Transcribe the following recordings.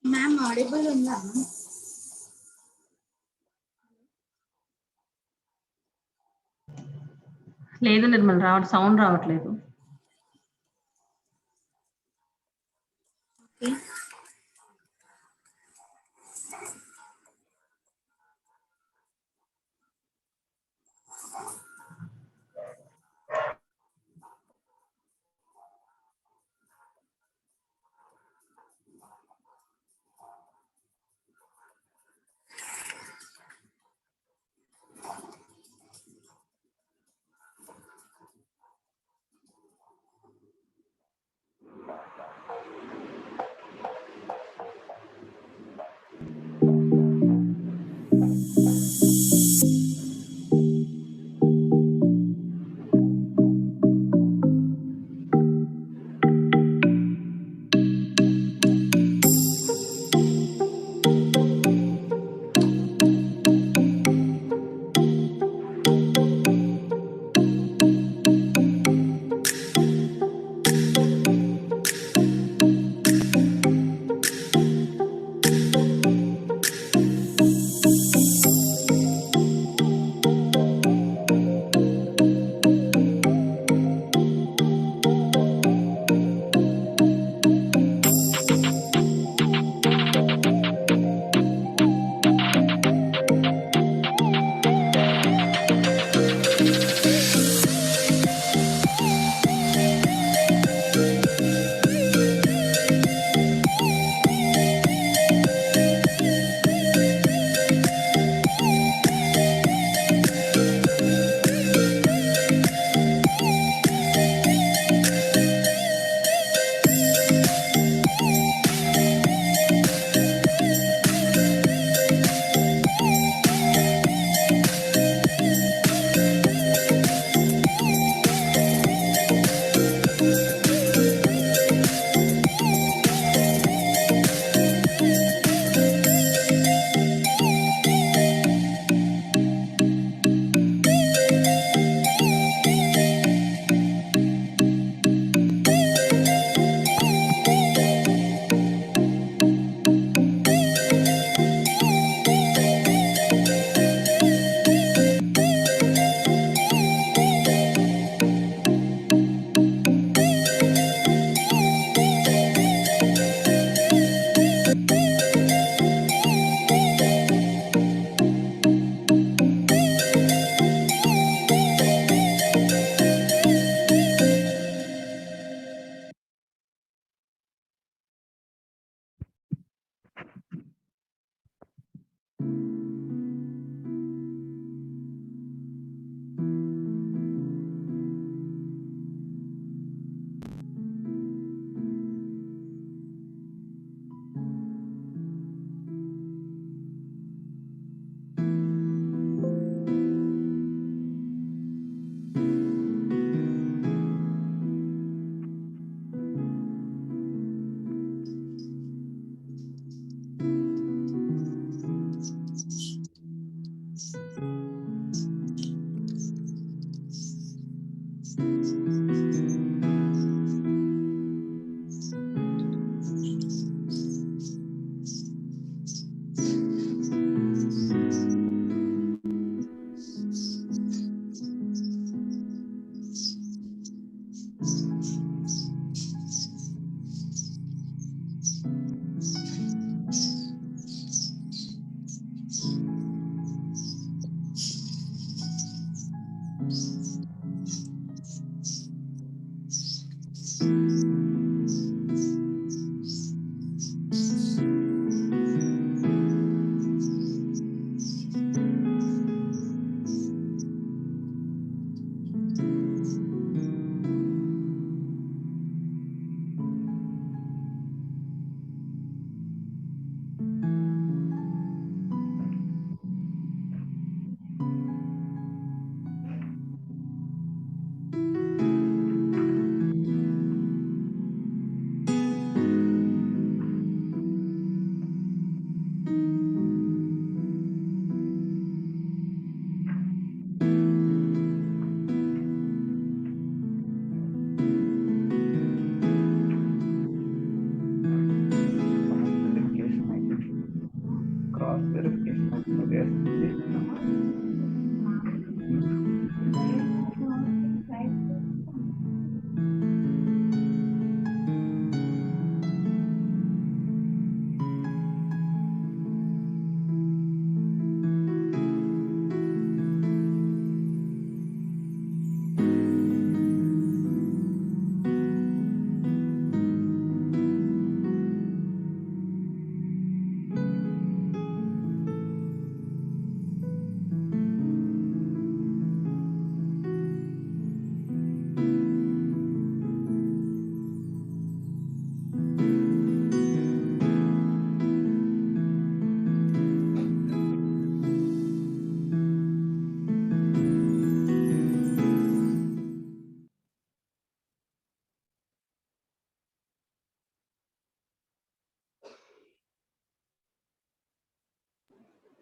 Ma'am audible ఉందా? లేదు Nirmal, sound రావట్లేదు. Okay.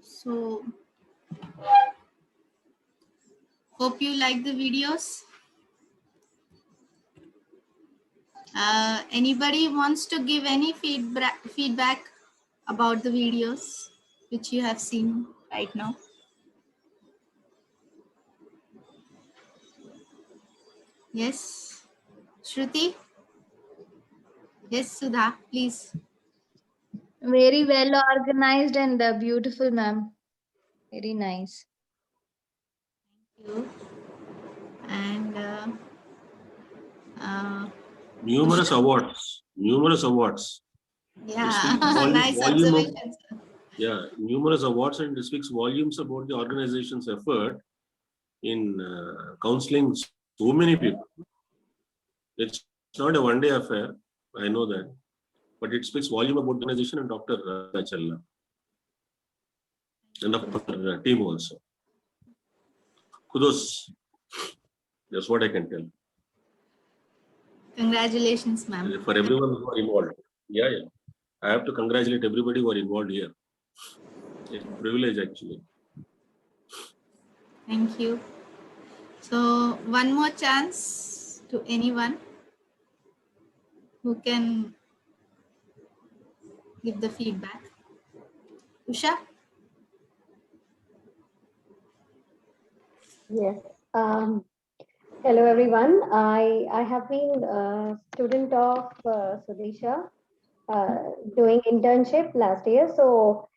So hope you like the videos. Anybody wants to give any feedback about the videos which you have seen right now? Yes, Shruti? Yes, Sudha, please. Very well organized and beautiful, ma'am. Very nice. Thank you. And Numerous awards. yeah, It speaks nice volume of, observation, sir. yeah, numerous awards, and it speaks volumes about the organization's effort in counseling so many people. It's not a one-day affair, I know that, but it speaks volume about the organization and Dr. Challa and of her team also. Kudos. That's what I can tell. Congratulations, ma'am. For everyone who are involved. Yeah. I have to congratulate everybody who are involved here. It's a privilege, actually. Thank you. So one more chance to anyone who can give the feedback. Usha? Yes. Hello, everyone. I have been a student of Sudisha doing internship last year. So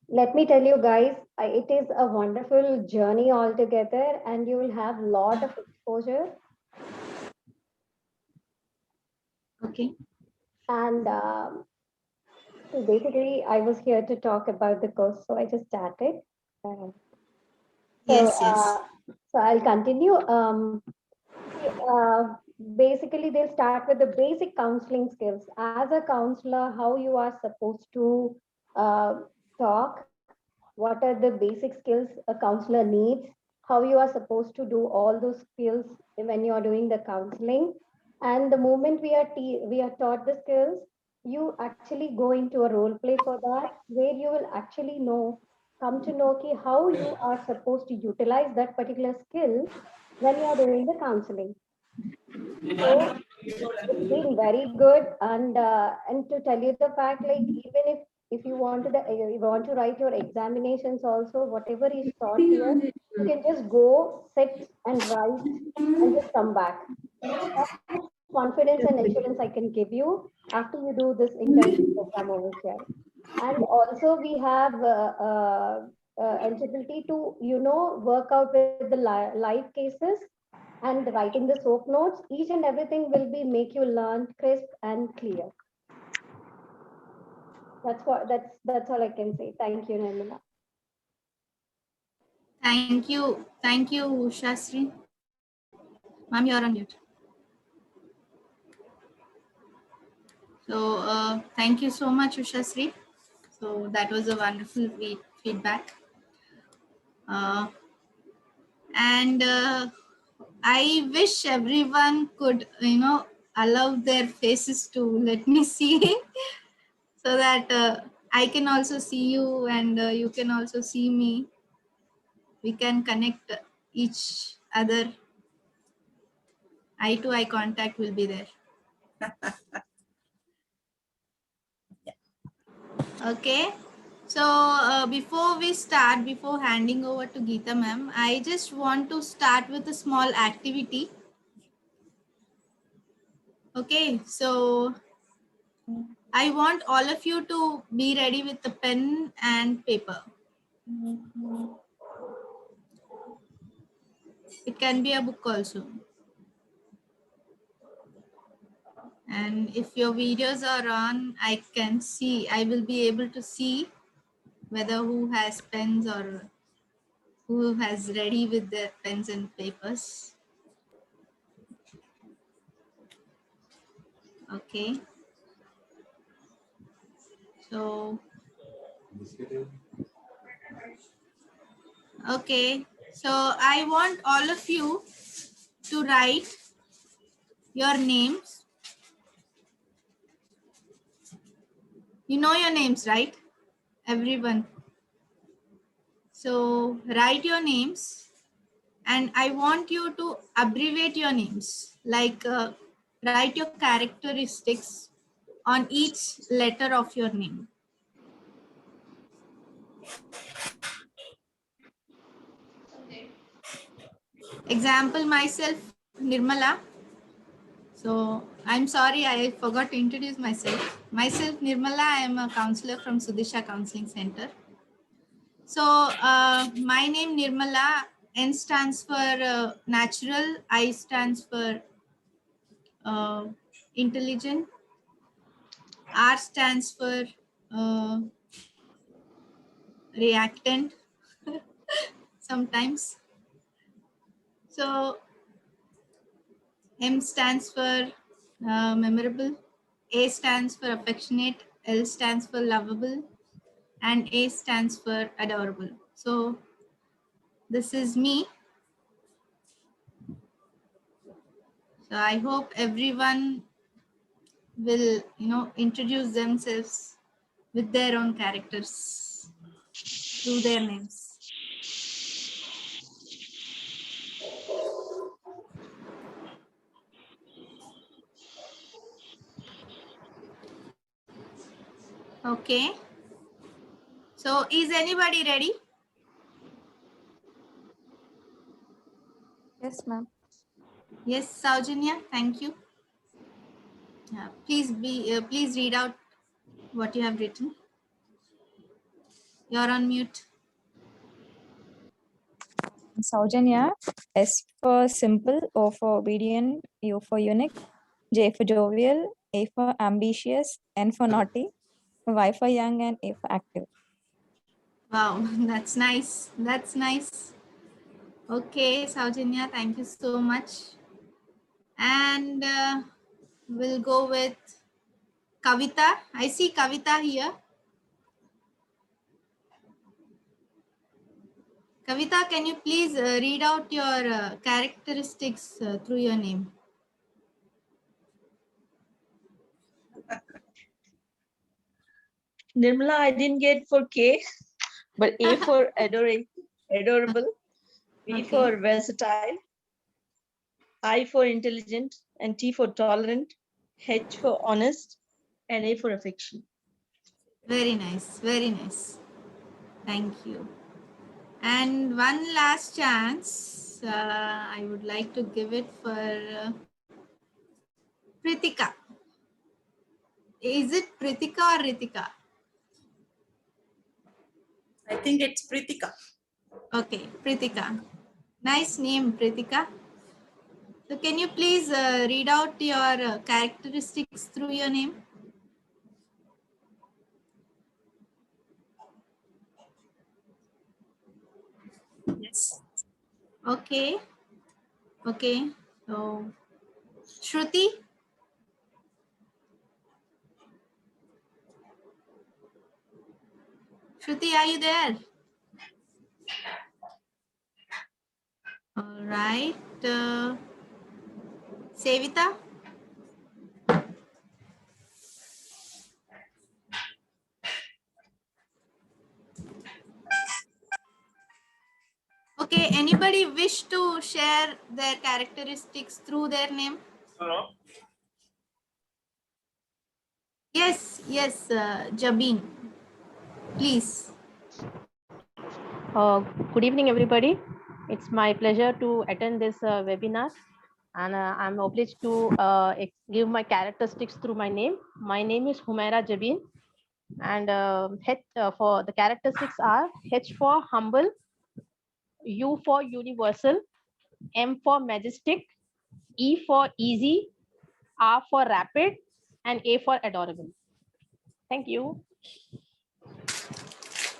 let me tell you guys, it is a wonderful journey altogether, and you will have a lot of exposure. Okay. And so basically, I was here to talk about the course, so I just started. Yes. So I'll continue. Basically, they'll start with the basic counseling skills. As a counselor, how you are supposed to talk, what are the basic skills a counselor needs, how you are supposed to do all those skills when you are doing the counseling. And the moment we are taught the skills, you actually go into a role play for that, where you will actually come to know how you are supposed to utilize that particular skill when you are doing the counseling. So it's been very good, and to tell you the fact, like even if you want to you want to write your examinations also, whatever is taught here, you can just go sit and write and just come back. That much confidence and assurance I can give you after you do this internship program over here. And also we have eligibility to work out with the live cases and writing the soap notes. Each and everything will be make you learn crisp and clear. That's all I can say. Thank you, Nirmala. Thank you. Thank you, Shastri. Ma'am, you're on mute. So thank you so much, Ushasri. So that was a wonderful feedback. And I wish everyone could, allow their faces to let me see so that I can also see you and you can also see me. We can connect each other. Eye to eye contact will be there. Okay. So before we start, before handing over to Geeta ma'am, I just want to start with a small activity. Okay, so I want all of you to be ready with the pen and paper. It can be a book also. And if your videos are on, I will be able to see whether who has pens or who has ready with their pens and papers. Okay. So, okay. So I want all of you to write your names. You know your names, right? Everyone. So write your names, and I want you to abbreviate your names, like write your characteristics on each letter of your name. Example, myself, Nirmala. So I'm sorry, I forgot to introduce myself. Myself, Nirmala, I am a counselor from Sudisha Counseling Center. So my name Nirmala, N stands for natural, I stands for intelligent, R stands for reactant sometimes. So M stands for memorable, A stands for affectionate, L stands for lovable, and A stands for adorable. So this is me. So I hope everyone will, introduce themselves with their own characters through their names. Okay. So is anybody ready? Yes, ma'am. Yes, Saujanya, thank you. Please read out what you have written. You're on mute. Saujanya, S for simple, O for obedient, U for unique, J for jovial, A for ambitious, N for naughty, Y for young, and A for active. Wow, that's nice. That's nice. Okay, Saujanya, thank you so much. And we'll go with Kavita. I see Kavita here. Kavita, can you please read out your characteristics through your name? Nirmala, I didn't get for K, but A for adorable, V for versatile, I for intelligent, and T for tolerant, H for honest, and A for affection. Very nice. Very nice. Thank you. And one last chance. I would like to give it for Pritika. Is it Pritika or Ritika? I think it's Pritika. Okay, Pritika. Nice name, Pritika. So can you please read out your characteristics through your name? Yes. Okay. Okay. So, Shruti. Shruti, are you there? All right. Sevita. Okay, anybody wish to share their characteristics through their name? Hello. Yes, Jabin. Please. Good evening, everybody. It's my pleasure to attend this webinar, and I'm obliged to give my characteristics through my name. My name is Humaira Jabin, and for the characteristics are H for humble, U for universal, M for majestic, E for easy, R for rapid, and A for adorable. Thank you.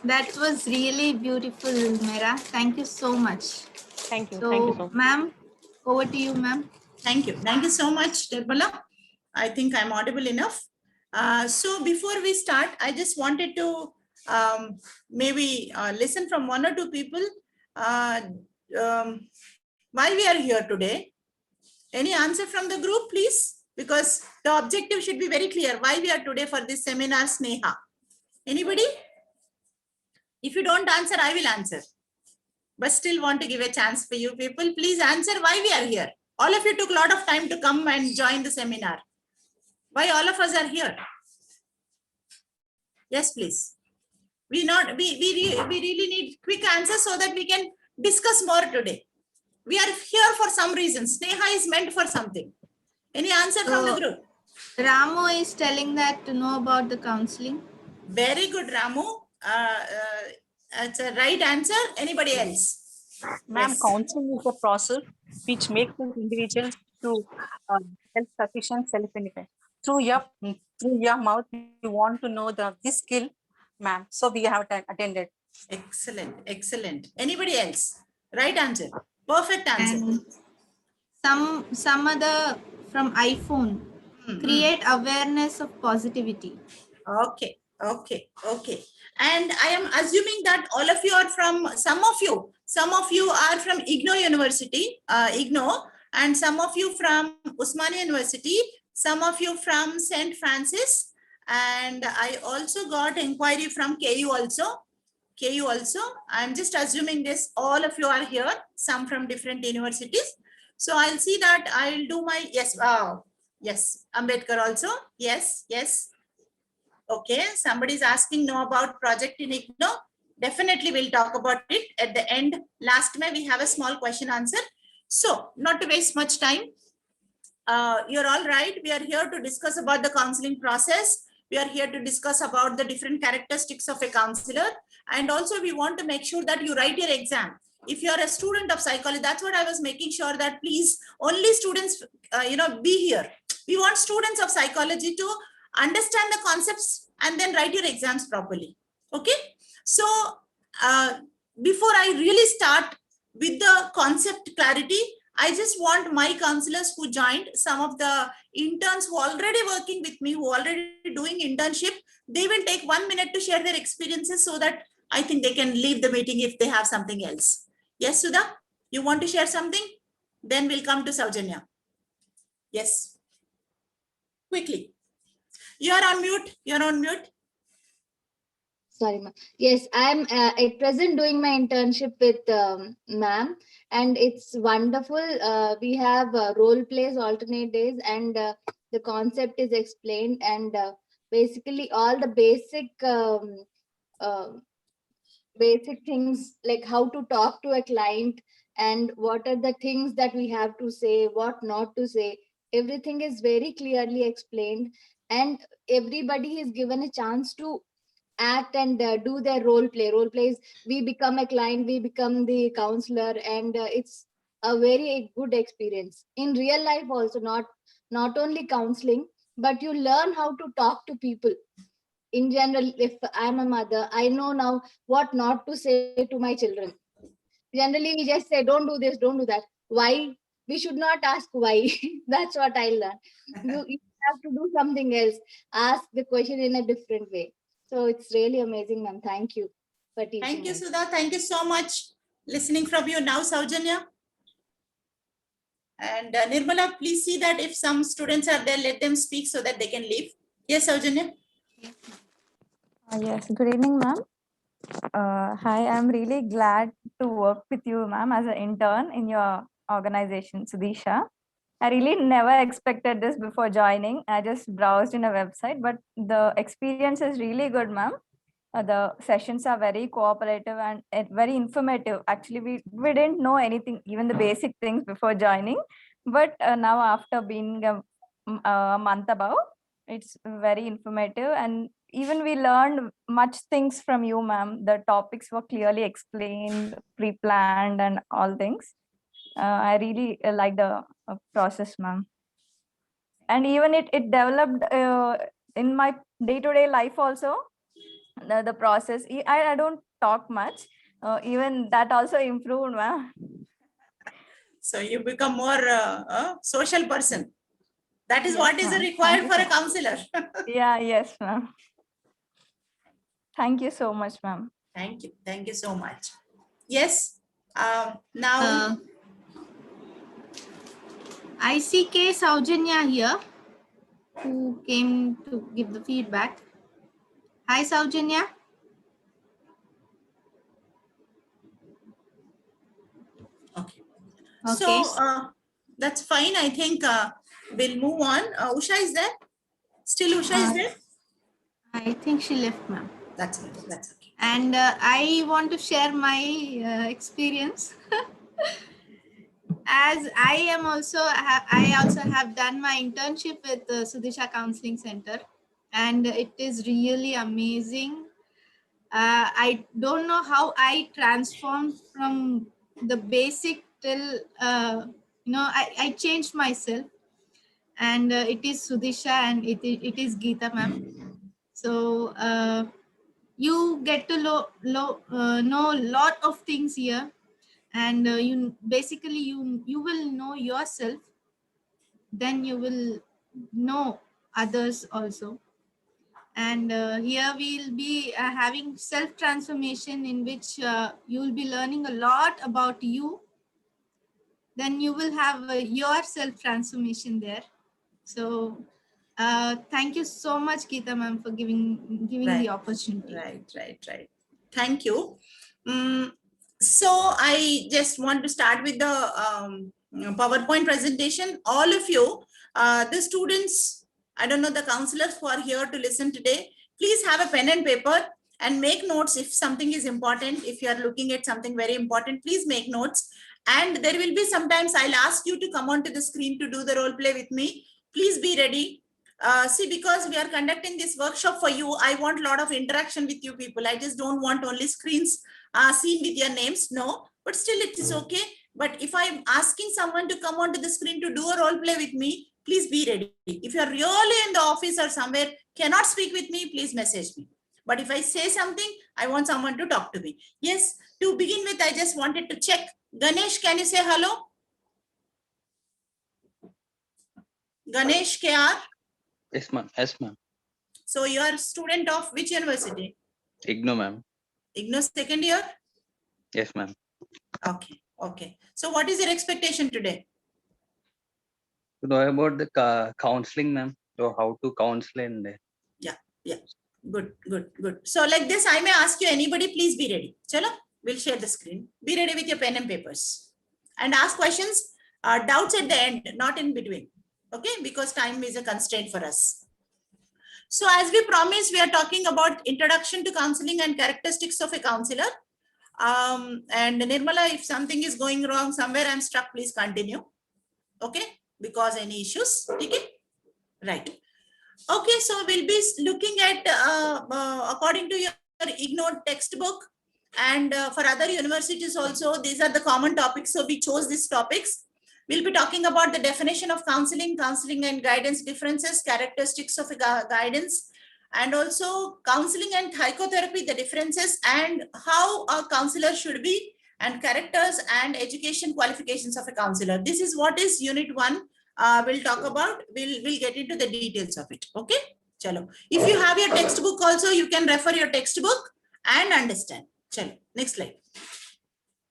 That was really beautiful, Mera. Thank you so much. Thank you. So, Thank you so much. ma'am, over to you, ma'am. Thank you. Thank you so much, Nirmala. I think I'm audible enough. So before we start, I just wanted to maybe listen from one or two people why we are here today. Any answer from the group, please? Because the objective should be very clear. Why we are today for this seminar, Sneha. Anybody? If you don't answer, I will answer. but still want to give a chance for you people. Please answer why we are here. All of you took a lot of time to come and join the seminar. Why all of us are here? Yes, please. We really need quick answers so that we can discuss more today. We are here for some reason. Sneha is meant for something. Any answer from the So, group? Ramu is telling that to know about the counseling. Very good, Ramu. It's a right answer. Anybody else? Ma'am, Yes. counseling is a process which makes us individuals to self-sufficient, self-independent. Through your mouth, you want to know this skill, ma'am. So we have attended. Excellent, excellent. Anybody else? Right answer. Perfect answer. And some other from iPhone. Create awareness of positivity. Okay, okay, okay. And I am assuming that all of you are from, some of you are from IGNOU University, IGNOU, and some of you from Osmania University, some of you from St. Francis, and I also got inquiry from KU also. I'm just assuming this, all of you are here, some from different universities. So I'll see that I'll do my, yes, wow. Yes, Ambedkar also. Yes, yes. Okay, somebody is asking know about project in IGNOU. Definitely we'll talk about it at the end. Last May we have a small question answer. So not to waste much time, you're all right. We are here to discuss about the counseling process. We are here to discuss about the different characteristics of a counselor. And also we want to make sure that you write your exam. If you're a student of psychology, that's what I was making sure that please only students, be here. We want students of psychology to understand the concepts and then write your exams properly. Okay. So before I really start with the concept clarity, I just want my counselors who joined, some of the interns who are already working with me, who are already doing internship, they will take 1 minute to share their experiences so that I think they can leave the meeting if they have something else. Yes, Sudha, you want to share something? Then we'll come to Saujanya. Yes. Quickly. You're on mute. You're on mute. Sorry, ma'am. Yes, I'm at present doing my internship with ma'am, and it's wonderful. We have role plays alternate days, and the concept is explained, and basically all the basic things like how to talk to a client and what are the things that we have to say, what not to say. Everything is very clearly explained, and everybody is given a chance to act and do their role plays. We become a client, we become the counselor, and it's a very good experience in real life also, not only counseling, but you learn how to talk to people in general. If I'm a mother, I know now what not to say to my children. Generally we just say don't do this, don't do that. Why? We should not ask why. That's what I learned. You have to do something else, ask the question in a different way. So it's really amazing, ma'am. Thank you for teaching. Thank you, us. Sudha. Thank you so much. Listening from you now, Saujanya. And Nirmala, please see that if some students are there, let them speak so that they can leave. Yes, Saujanya. Yes, good evening, ma'am. Hi, I'm really glad to work with you, ma'am, as an intern in your organization, Sudisha. I really never expected this before joining. I just browsed in a website, but the experience is really good, ma'am. The sessions are very cooperative and very informative. Actually, we didn't know anything, even the basic things before joining. But now after being a month above, it's very informative, and even we learned much things from you, ma'am. The topics were clearly explained, pre-planned, and all things. I really like the process, ma'am. And even it developed in my day-to-day life also. The process, I don't talk much. Even that also improved, ma'am. So you become more a social person. That is Yes, what is ma'am. required Thank for you a counselor. Yeah, yes, ma'am. Thank you so much, ma'am. Thank you. Thank you so much. Yes. Now, I see K. Saujanya here, who came to give the feedback. Hi, Saujanya. Okay. So that's fine. I think we'll move on. Usha is there? Still Usha is there? I think she left, ma'am. That's it. That's okay. And I want to share my experience. As I am also, I also have done my internship with the Sudisha Counseling Center, and it is really amazing. I don't know how I transformed from the basic till, I changed myself, and it is Sudisha and it is Geeta ma'am. So you get to know a lot of things here, and you basically you will know yourself, then you will know others also. And here we'll be having self transformation, in which you will be learning a lot about you, then you will have your self transformation there. So thank you so much, Geeta ma'am, for giving the opportunity. Right. Thank you. So I just want to start with the PowerPoint presentation. All of you, the students, I don't know, the counselors who are here to listen today, please have a pen and paper and make notes if something is important. If you are looking at something very important, please make notes. And there will be sometimes I'll ask you to come onto the screen to do the role play with me. Please be ready. See, because we are conducting this workshop for you, I want a lot of interaction with you people. I just don't want only screens seen with your names. No, but still it is okay. But if I'm asking someone to come onto the screen to do a role play with me, please be ready. If you're really in the office or somewhere, cannot speak with me, please message me. But if I say something, I want someone to talk to me. Yes, to begin with, I just wanted to check. Ganesh, can you say hello? Ganesh KR? Yes, ma'am. Yes, ma'am. So you are a student of which university? IGNOU, ma'am. IGNOU second year? Yes, ma'am. Okay. So what is your expectation today? To know about the counseling, ma'am. So how to counsel in there. Yeah. Good. So like this, I may ask you, anybody, please be ready. Chalo, we'll share the screen. Be ready with your pen and papers. And ask questions, doubts at the end, not in between. Okay, because time is a constraint for us. So as we promised, we are talking about introduction to counseling and characteristics of a counselor. And Nirmala, if something is going wrong somewhere, I'm stuck, please continue. Okay, because any issues. Okay, right. Okay, so we'll be looking at according to your IGNOU textbook, and for other universities also, these are the common topics. So we chose these topics. We'll be talking about the definition of counseling and guidance differences, characteristics of guidance, and also counseling and psychotherapy, the differences, and how a counselor should be, and characters and education qualifications of a counselor. This is what is Unit 1. We'll talk about, we'll get into the details of it. Okay, chalo. If you have your textbook also, you can refer your textbook and understand. Chalo, next slide.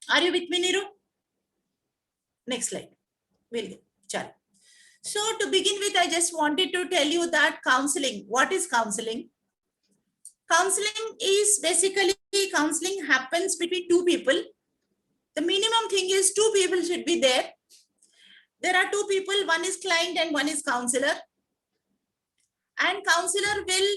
Are you with me, Niru? Next slide. We'll get. Chalo. So to begin with, I just wanted to tell you that counseling. What is counseling? Counseling is basically, counseling happens between two people. The minimum thing is two people should be there. There are two people, one is client and one is counselor. And counselor will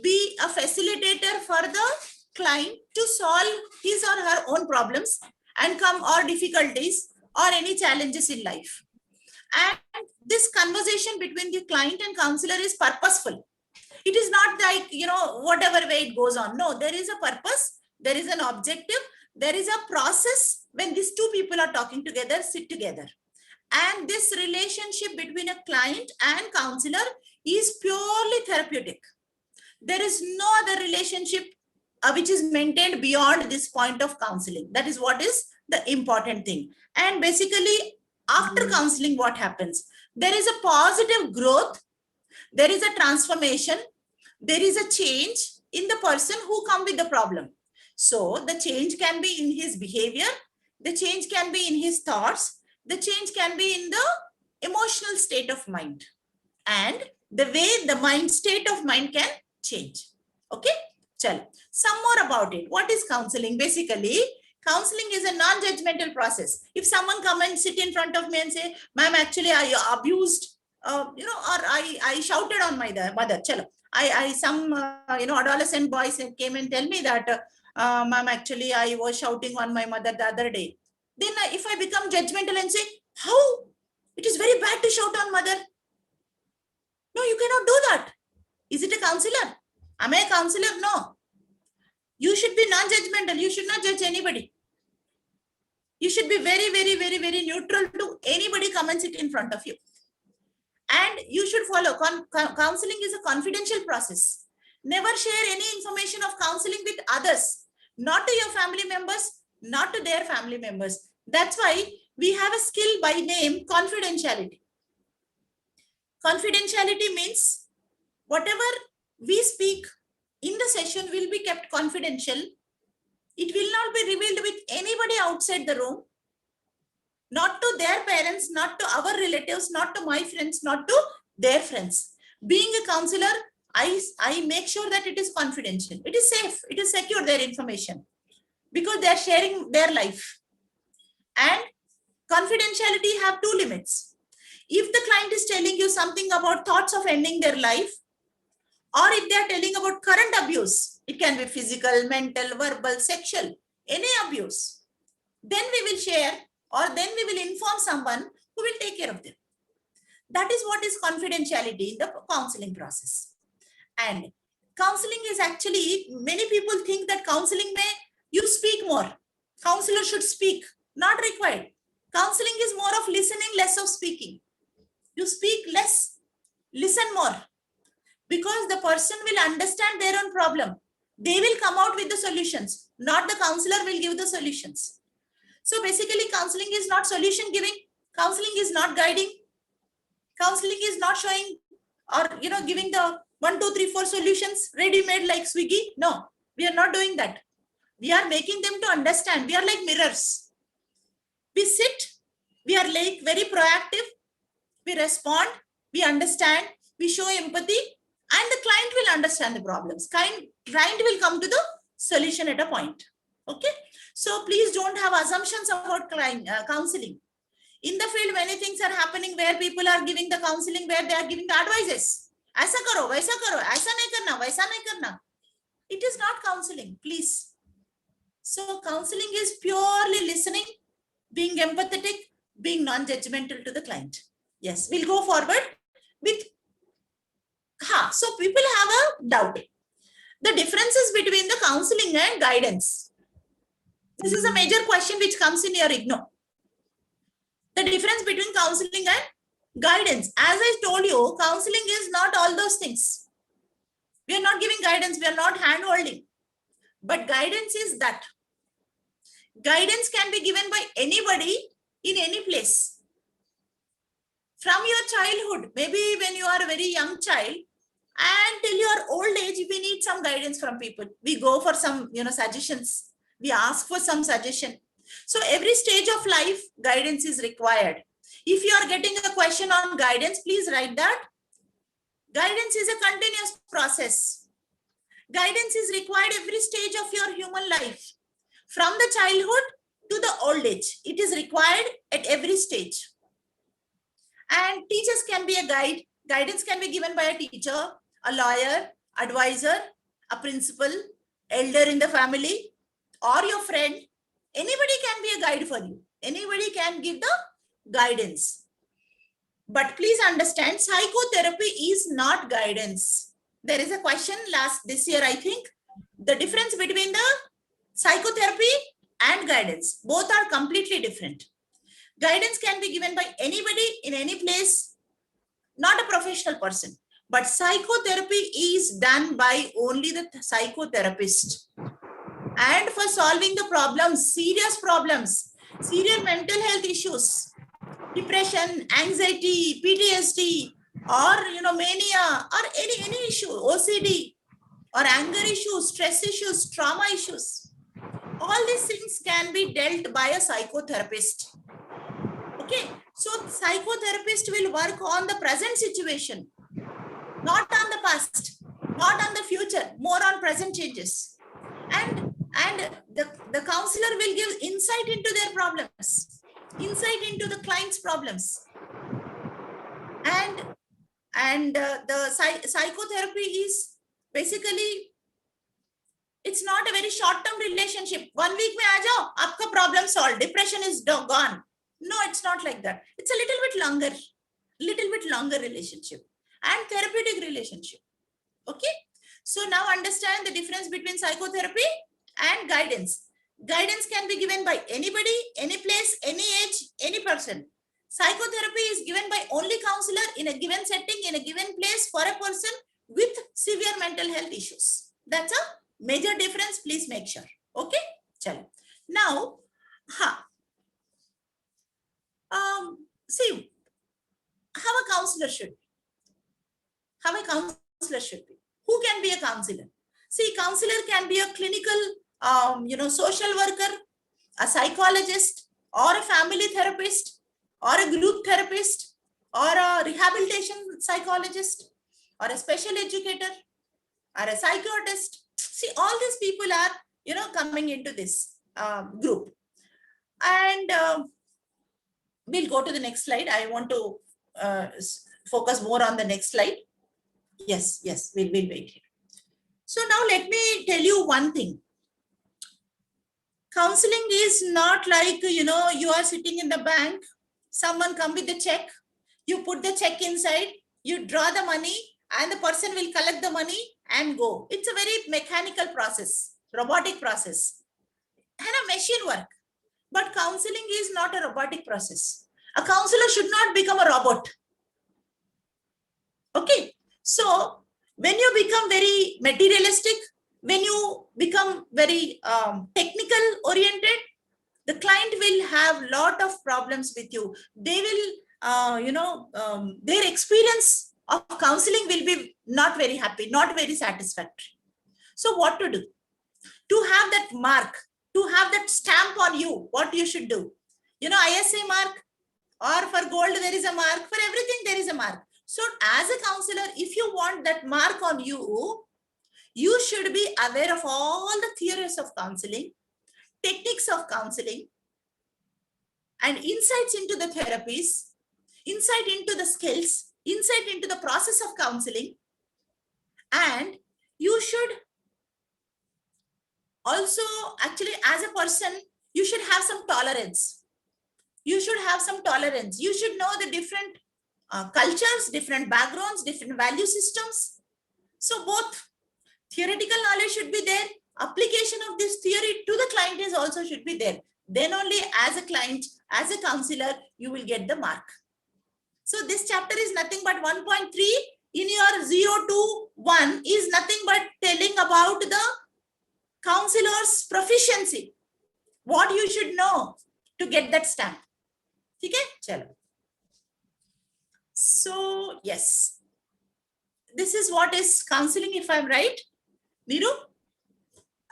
be a facilitator for the client to solve his or her own problems and or difficulties or any challenges in life. And this conversation between the client and counselor is purposeful. It is not like, whatever way it goes on. No, there is a purpose, there is an objective, there is a process when these two people are talking together, sit together. And this relationship between a client and counselor is purely therapeutic. There is no other relationship which is maintained beyond this point of counseling. That is what is the important thing. And basically, after counseling, what happens? There is a positive growth, there is a transformation, there is a change in the person who come with the problem. So the change can be in his behavior, the change can be in his thoughts, the change can be in the emotional state of mind, and the way the state of mind can change. Okay, chalo. Some more about it. What is counseling? Basically, Counseling is a non-judgmental process. If someone come and sit in front of me and say, ma'am, actually I abused, or I shouted on my mother. Chalo. Some adolescent boys came and tell me that, ma'am, actually I was shouting on my mother the other day. Then if I become judgmental and say, how? It is very bad to shout on mother. No, you cannot do that. Is it a counselor? Am I a counselor? No. You should be non-judgmental. You should not judge anybody. You should be very, very, very, very neutral to anybody come and sit in front of you. And you should follow. Counseling is a confidential process. Never share any information of counseling with others, not to your family members, not to their family members. That's why we have a skill by name, confidentiality. Confidentiality means whatever we speak in the session will be kept confidential. It will not be revealed with anybody outside the room, not to their parents, not to our relatives, not to my friends, not to their friends. Being a counselor, I make sure that it is confidential. It is safe. It is secure, their information, because they are sharing their life. And confidentiality have two limits. If the client is telling you something about thoughts of ending their life, or if they are telling about current abuse, it can be physical, mental, verbal, sexual, any abuse, then we will share, or then we will inform someone who will take care of them. That is what is confidentiality in the counseling process. And counseling is actually, many people think that counseling may, you speak more. Counselor should speak, not required. Counseling is more of listening, less of speaking. You speak less, listen more. Because the person will understand their own problem. They will come out with the solutions, not the counselor will give the solutions. So basically counseling is not solution giving. Counseling is not guiding. Counseling is not showing or giving the 1, 2, 3, 4 solutions ready-made like Swiggy. No, we are not doing that. We are making them to understand. We are like mirrors. We sit, we are like very proactive. We respond, we understand, we show empathy, and the client will understand the problems. Client will come to the solution at a point. Okay. So please don't have assumptions about counseling. In the field, many things are happening where people are giving the counseling, where they are giving the advices. Aisa karo, vaisa karo, aisa nahi karna, vaisa nahi karna. It is not counseling, please. So counseling is purely listening, being empathetic, being non-judgmental to the client. Yes, we'll go forward with, so people have a doubt. The differences between the counseling and guidance. This is a major question which comes in your IGNOU. The difference between counseling and guidance. As I told you, counseling is not all those things. We are not giving guidance, we are not hand-holding. But guidance is that. Guidance can be given by anybody in any place. From your childhood, maybe when you are a very young child, and till your old age, we need some guidance from people. We go for some, suggestions. We ask for some suggestion. So every stage of life, guidance is required. If you are getting a question on guidance, please write that. Guidance is a continuous process. Guidance is required every stage of your human life. From the childhood to the old age, it is required at every stage. And teachers can be a guide. Guidance can be given by a teacher, a lawyer, advisor, a principal, elder in the family, or your friend. Anybody can be a guide for you. Anybody can give the guidance. But please understand, psychotherapy is not guidance. There is a question this year, I think. The difference between the psychotherapy and guidance. Both are completely different. Guidance can be given by anybody in any place, not a professional person. But psychotherapy is done by only the psychotherapist. And for solving the problems, serious mental health issues, depression, anxiety, PTSD, or mania, or any issue, OCD, or anger issues, stress issues, trauma issues. All these things can be dealt by a psychotherapist. Okay, so psychotherapist will work on the present situation, not on the past, not on the future, more on present changes. And And the counselor will give insight into their problems, insight into the client's problems. And the psychotherapy is basically, it's not a very short-term relationship. 1 week mein aa jao, aapka problem solved, depression is gone. No, it's not like that. It's a little bit longer relationship and therapeutic relationship. Okay. So now understand the difference between psychotherapy and guidance. Guidance can be given by anybody, any place, any age, any person. Psychotherapy is given by only counselor in a given setting, in a given place for a person with severe mental health issues. That's a major difference. Please make sure. Okay. Chalo. Now, see how a counselor should be. How a counselor should be. Who can be a counselor? See, counselor can be a clinical, social worker, a psychologist, or a family therapist, or a group therapist, or a rehabilitation psychologist, or a special educator, or a psychiatrist. See, all these people are, coming into this group. And we'll go to the next slide. I want to focus more on the next slide. Yes, we'll wait here. So now let me tell you one thing. Counseling is not like, you are sitting in the bank, someone come with the check, you put the check inside, you draw the money, and the person will collect the money and go. It's a very mechanical process, robotic process, and a machine work. But counseling is not a robotic process. A counselor should not become a robot. Okay. So when you become very materialistic, when you become very technical oriented, the client will have lot of problems with you. They will, their experience of counseling will be not very happy, not very satisfactory. So what to do? To have that mark, to have that stamp on you, what you should do? ISA mark, or for gold there is a mark, for everything there is a mark. So as a counselor, if you want that mark on you, you should be aware of all the theories of counseling, techniques of counseling, and insights into the therapies, insight into the skills, insight into the process of counseling. And you should also, actually, as a person, you should have some tolerance. You should have some tolerance. You should know the different cultures, different backgrounds, different value systems. So both theoretical knowledge should be there. Application of this theory to the client is also should be there. Then only as a client, as a counselor, you will get the mark. So this chapter is nothing but 1.3 in your 0 to 1 is nothing but telling about the counselor's proficiency. What you should know to get that stamp. Okay? Chalo. So, yes. This is what is counseling, if I'm right. Niru?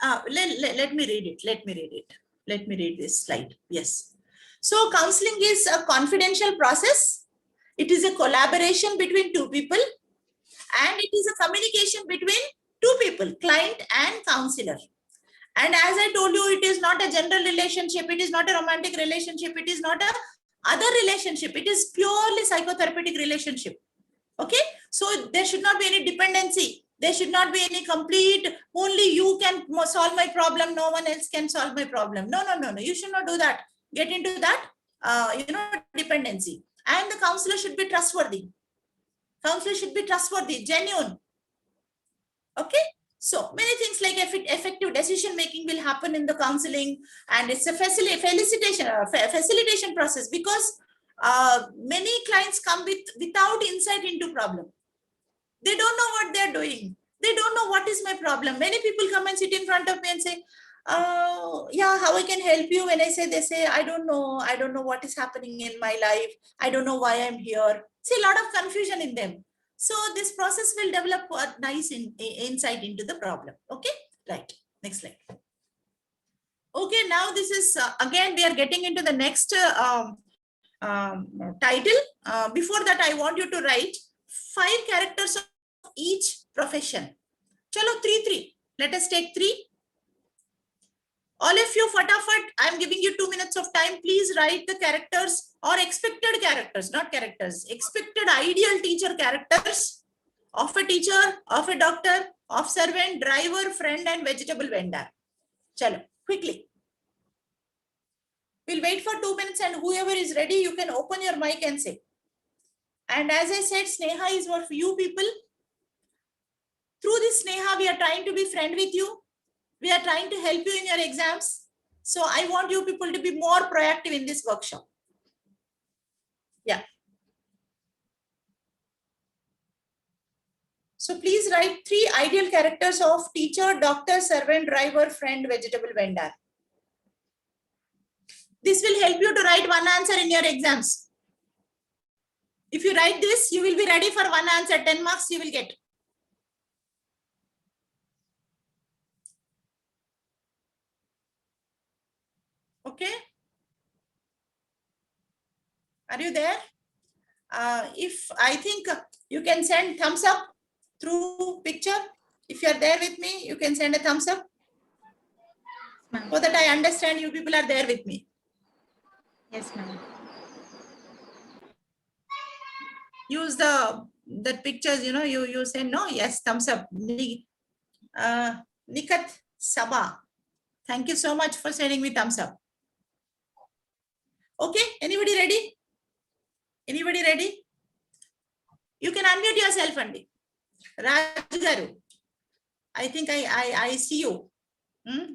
Let me read it. Let me read this slide. Yes. So, counseling is a confidential process. It is a collaboration between two people. And it is a communication between two people, client and counselor. And as I told you, it is not a general relationship. It is not a romantic relationship. It is not a other relationship. It is purely psychotherapeutic relationship. Okay. So there should not be any dependency. There should not be any complete, only you can solve my problem. No one else can solve my problem. No. You should not do that. Get into that, dependency. And the counselor should be trustworthy. Counselor should be trustworthy, genuine. Okay. So many things like effective decision making will happen in the counseling, and it's a facilitation process, because many clients come without insight into problem. They don't know what they're doing. They don't know what is my problem. Many people come and sit in front of me and say, yeah, how I can help you? When I say, they say, I don't know what is happening in my life. I don't know why I'm here. See, a lot of confusion in them. So this process will develop a nice insight into the problem. Okay, right. Next slide. Okay, now this is, again, we are getting into the next title. Before that, I want you to write 5 characters of each profession. Chalo, 3. Let us take 3. All of you, fatafat, I'm giving you 2 minutes of time. Please write the characters or expected characters, not characters, expected ideal teacher characters of a teacher, of a doctor, of servant, driver, friend, and vegetable vendor. Chalo, quickly. We'll wait for 2 minutes, and whoever is ready, you can open your mic and say. And as I said, Sneha is for you people. Through this Sneha, we are trying to be friend with you. We are trying to help you in your exams. So I want you people to be more proactive in this workshop. Yeah. So please write 3 ideal characters of teacher, doctor, servant, driver, friend, vegetable vendor. This will help you to write one answer in your exams. If you write this, you will be ready for one answer. 10 marks you will get. Okay. Are you there? If I think you can send thumbs up through picture. If you are there with me, you can send a thumbs up so that I understand you people are there with me. Yes, ma'am. Use the pictures, you say no, yes, thumbs up. Nikat Sabha, thank you so much for sending me thumbs up. Okay, anybody ready? Anybody ready? You can unmute yourself, Andy. Raj Garu, I think I see you.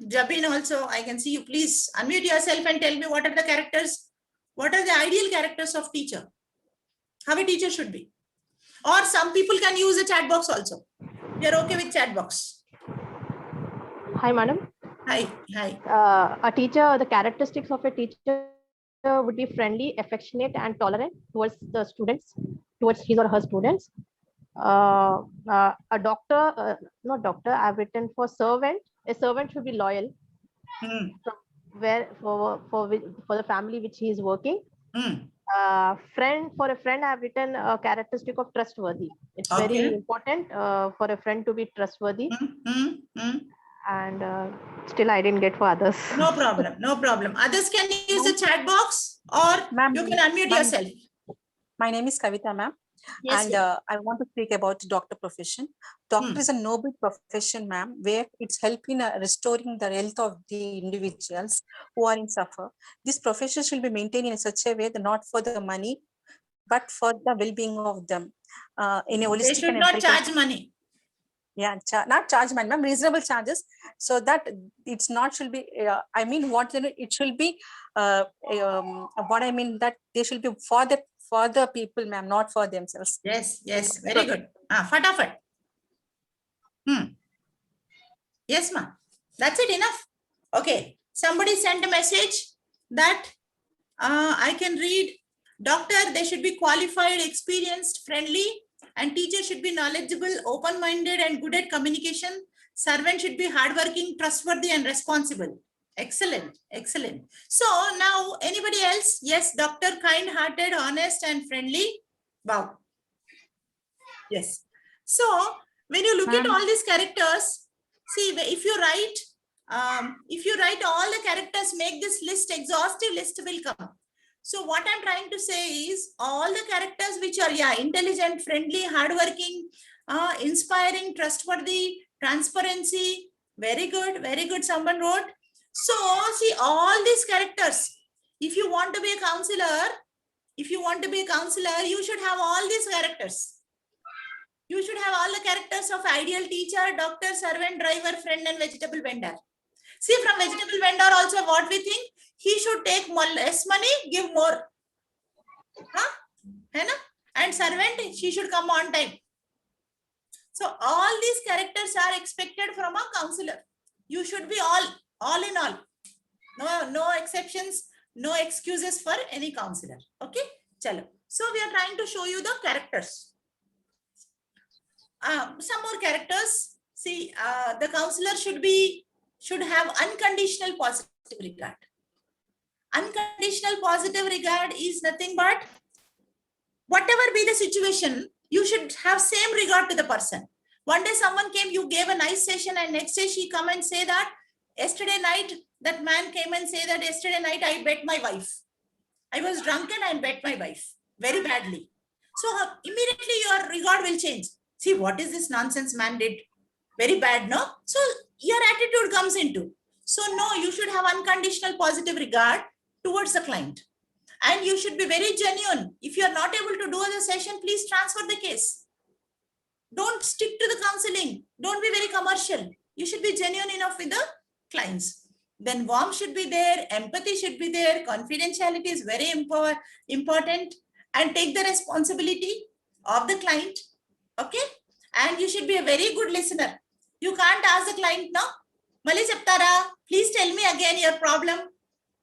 Jabin also, I can see you. Please unmute yourself and tell me what are the characters, what are the ideal characters of teacher? How a teacher should be. Or some people can use a chat box also. We are okay with chat box. Hi, madam. Hi. A teacher, the characteristics of a teacher would be friendly, affectionate, and tolerant towards the students, towards his or her students. A doctor, not doctor, I've written for servant. A servant should be loyal. Where for the family which he is working. Friend, for a friend, I've written a characteristic of trustworthy. It's very important for a friend to be trustworthy. And still I didn't get for others. No problem, no problem. Others can use the chat box or you can unmute yourself. My name is Kavita, ma'am. Yes, And I want to speak about doctor profession. Doctor is a noble profession, ma'am, where it's helping restoring the health of the individuals who are in suffer. This profession should be maintained in such a way that not for the money, but for the well-being of them. In a holistic they should not charge money. Yeah, not charge money, ma'am, reasonable charges, so that it's not should be. I mean, what it should be. What I mean that they should be for the people, ma'am, not for themselves. Yes, very good. Fatafat. Yes, ma'am. That's it, enough. Okay. Somebody sent a message that I can read. Doctor, they should be qualified, experienced, friendly, and teacher should be knowledgeable, open-minded, and good at communication. Servant should be hardworking, trustworthy, and responsible. Excellent, excellent. So now anybody else? Yes, doctor, kind-hearted, honest, and friendly. Wow. Yes. So when you look at all these characters, see, if you write all the characters, make this list, exhaustive list will come. So what I'm trying to say is all the characters which are intelligent, friendly, hardworking, inspiring, trustworthy, transparency, very good, someone wrote. So see all these characters. If you want to be a counselor, you should have all these characters. You should have all the characters of ideal teacher, doctor, servant, driver, friend, and vegetable vendor. See, from vegetable vendor also what we think, he should take less money, give more. And servant, she should come on time. So all these characters are expected from a counselor. You should be all in all. No exceptions, no excuses for any counselor. Okay, chalo. So we are trying to show you the characters. Some more characters. See, the counselor should have unconditional positive regard. Unconditional positive regard is nothing but whatever be the situation, you should have same regard to the person. One day someone came, you gave a nice session, and next day she come and say that yesterday night That man came and say that yesterday night I bet my wife. I was drunk and I bet my wife very badly. So immediately your regard will change. See, what is this nonsense man did? Very bad, no? So your attitude comes into. So no, you should have unconditional positive regard towards the client. And you should be very genuine. If you are not able to do the session, please transfer the case. Don't stick to the counseling. Don't be very commercial. You should be genuine enough with the clients. Then warmth should be there, empathy should be there, confidentiality is very important, and take the responsibility of the client. Okay? And you should be a very good listener. You can't ask the client, no? Mali cheptara, please tell me again your problem.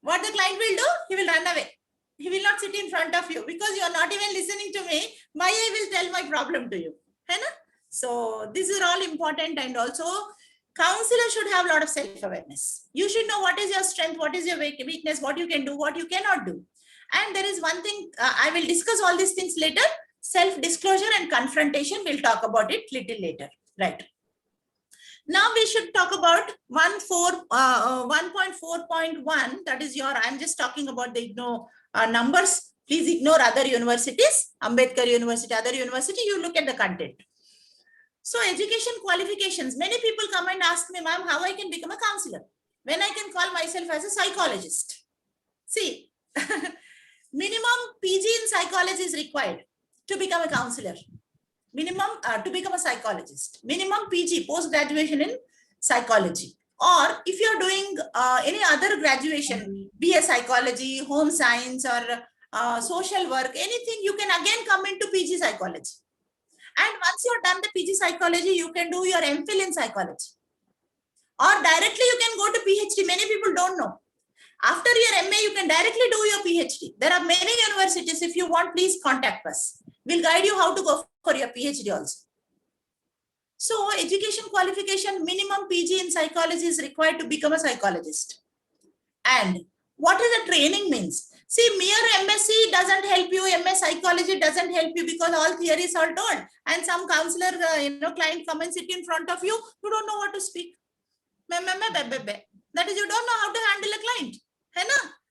What the client will do? He will run away. He will not sit in front of you because you are not even listening to me. I will tell my problem to you. So this is all important, and also counselor should have a lot of self-awareness. You should know what is your strength, what is your weakness, what you can do, what you cannot do. And there is one thing, I will discuss all these things later. Self-disclosure and confrontation, we'll talk about it little later. Right. Now we should talk about 1.4.1, that is your, I'm just talking about the numbers. Please ignore other universities, Ambedkar University, other university, you look at the content. So education qualifications, many people come and ask me, ma'am, how I can become a counselor? When I can call myself as a psychologist? See, minimum PG in psychology is required to become a counselor. Minimum to become a psychologist. Minimum PG, post-graduation in psychology. Or if you're doing any other graduation, BA psychology, home science, or social work, anything, you can again come into PG psychology. And once you're done the PG psychology, you can do your MPhil in psychology. Or directly you can go to PhD. Many people don't know. After your MA, you can directly do your PhD. There are many universities. If you want, please contact us. We'll guide you how to go for your PhD also. So education qualification, minimum PG in psychology is required to become a psychologist. And what is the training means? See, mere MSc doesn't help you. MS psychology doesn't help you because all theories are told. And some counselor, client come and sit in front of you. You don't know what to speak. That is, you don't know how to handle a client.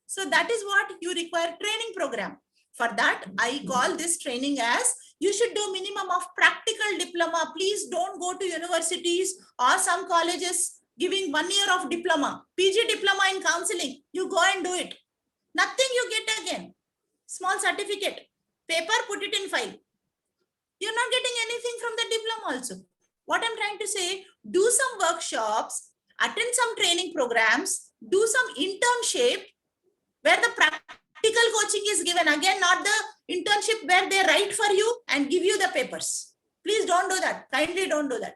So that is what you require training program. For that, I call this training as you should do minimum of practical diploma. Please don't go to universities or some colleges giving 1 year of diploma. PG diploma in counseling. You go and do it. Nothing you get again. Small certificate. Paper, put it in file. You're not getting anything from the diploma also. What I'm trying to say, do some workshops, attend some training programs, do some internship where the practical coaching is given. Again, not the internship where they write for you and give you the papers. Please don't do that. Kindly don't do that.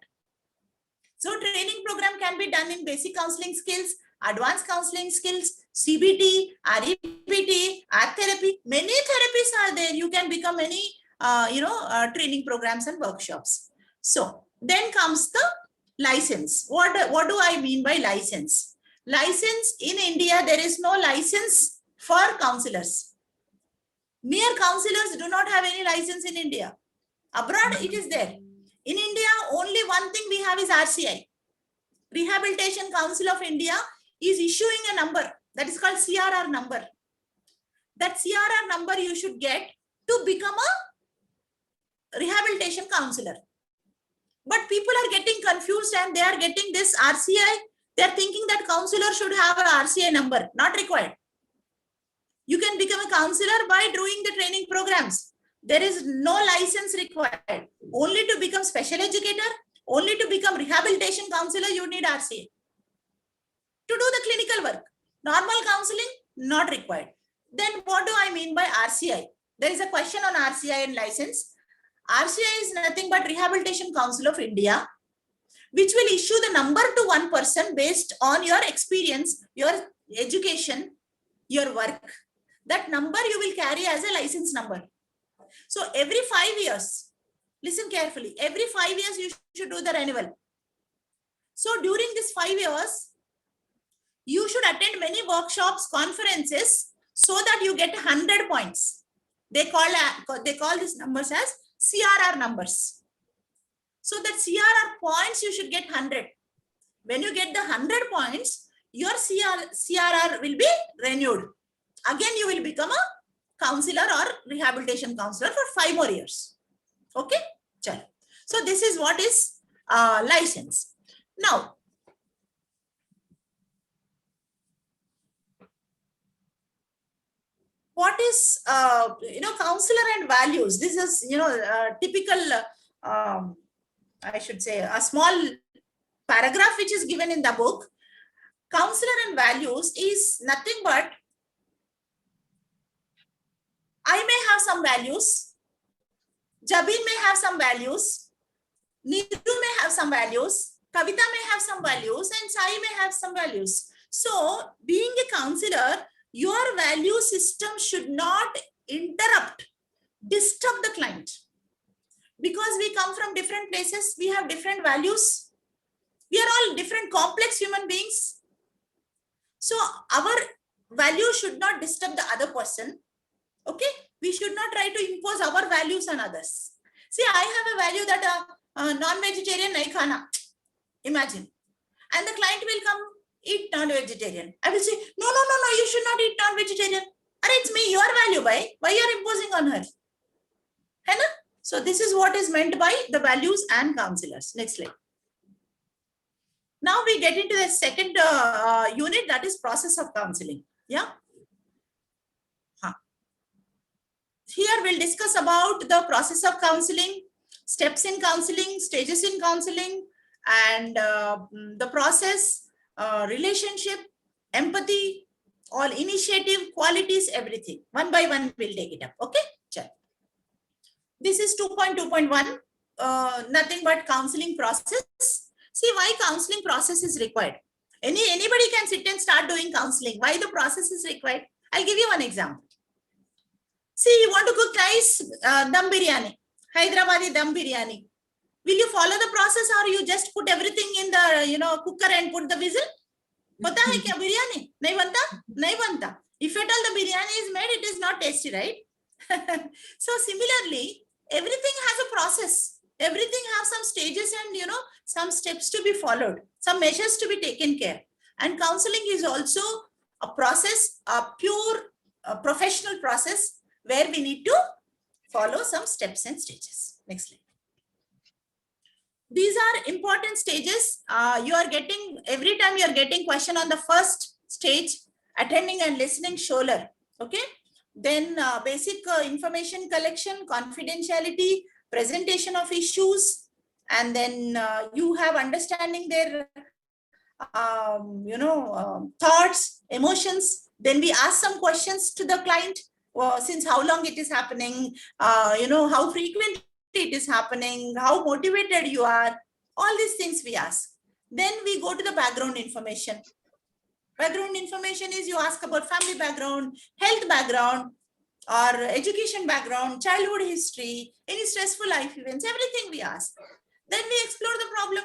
So training program can be done in basic counseling skills, advanced counseling skills, CBT, REBT, art therapy. Many therapies are there. You can become any, training programs and workshops. So then comes the license. What do I mean by license? License in India, there is no license for counselors. Mere counselors do not have any license in India. Abroad, it is there. In India, only one thing we have is RCI. Rehabilitation Council of India is issuing a number that is called CRR number. That CRR number you should get to become a rehabilitation counselor. But people are getting confused and they are getting this RCI. They are thinking that counselor should have an RCI number. Not required. You can become a counselor by doing the training programs. There is no license required. Only to become special educator, only to become rehabilitation counselor, you need RCA. To do the clinical work. Normal counseling, not required. Then what do I mean by RCI? There is a question on RCI and license. RCI is nothing but Rehabilitation Council of India, which will issue the number to one person based on your experience, your education, your work. That number you will carry as a license number. So every 5 years, listen carefully, every 5 years you should do the renewal. So during this 5 years, you should attend many workshops, conferences, so that you get 100 points. They call these numbers as CRR numbers. So that CRR points you should get 100. When you get the 100 points, your CRR will be renewed. Again, you will become a counselor or rehabilitation counselor for 5 more years. Okay. Chalo. So this is what is license. Now, what is counselor and values? This is typical. I should say a small paragraph which is given in the book. Counselor and values is nothing but I may have some values, Jabin may have some values, Neetu may have some values, Kavita may have some values, and Sai may have some values. So, being a counselor, your value system should not interrupt, disturb the client. Because we come from different places, we have different values. We are all different complex human beings. So our value should not disturb the other person. Okay, we should not try to impose our values on others. See, I have a value that non-vegetarian nahi khana. Imagine, and the client will come eat non-vegetarian. I will say, no, you should not eat non-vegetarian. And it's me, your value, why you are imposing on her? Hai na? So this is what is meant by the values and counselors. Next slide. Now we get into the second unit, that is process of counseling. Yeah. Here we'll discuss about the process of counseling, steps in counseling, stages in counseling, and the process, relationship, empathy, all initiative, qualities, everything. One by one we'll take it up. Okay. Check. This is 2.2.1, nothing but counseling process. See why counseling process is required. Anybody can sit and start doing counseling. Why the process is required? I'll give you one example. See, you want to cook nice dum biryani, Hyderabadi dum biryani. Will you follow the process or you just put everything in the cooker and put the whistle? Hota hai kya biryani? Nahi banta? Nahi banta. If at all the biryani is made, it is not tasty, right? So similarly, everything has a process. Everything has some stages and some steps to be followed, some measures to be taken care. And counseling is also a process, a pure professional process where we need to follow some steps and stages. Next slide. These are important stages. You are getting, every time you are getting question on the first stage, attending and listening, shoulder. Okay. Then basic information collection, confidentiality, presentation of issues, and then you have understanding their thoughts, emotions. Then we ask some questions to the client, since how long it is happening, how frequently it is happening, how motivated you are, all these things we ask. Then we go to the background information. Background information is you ask about family background, health background, or education background, childhood history, any stressful life events, everything we ask. Then we explore the problem.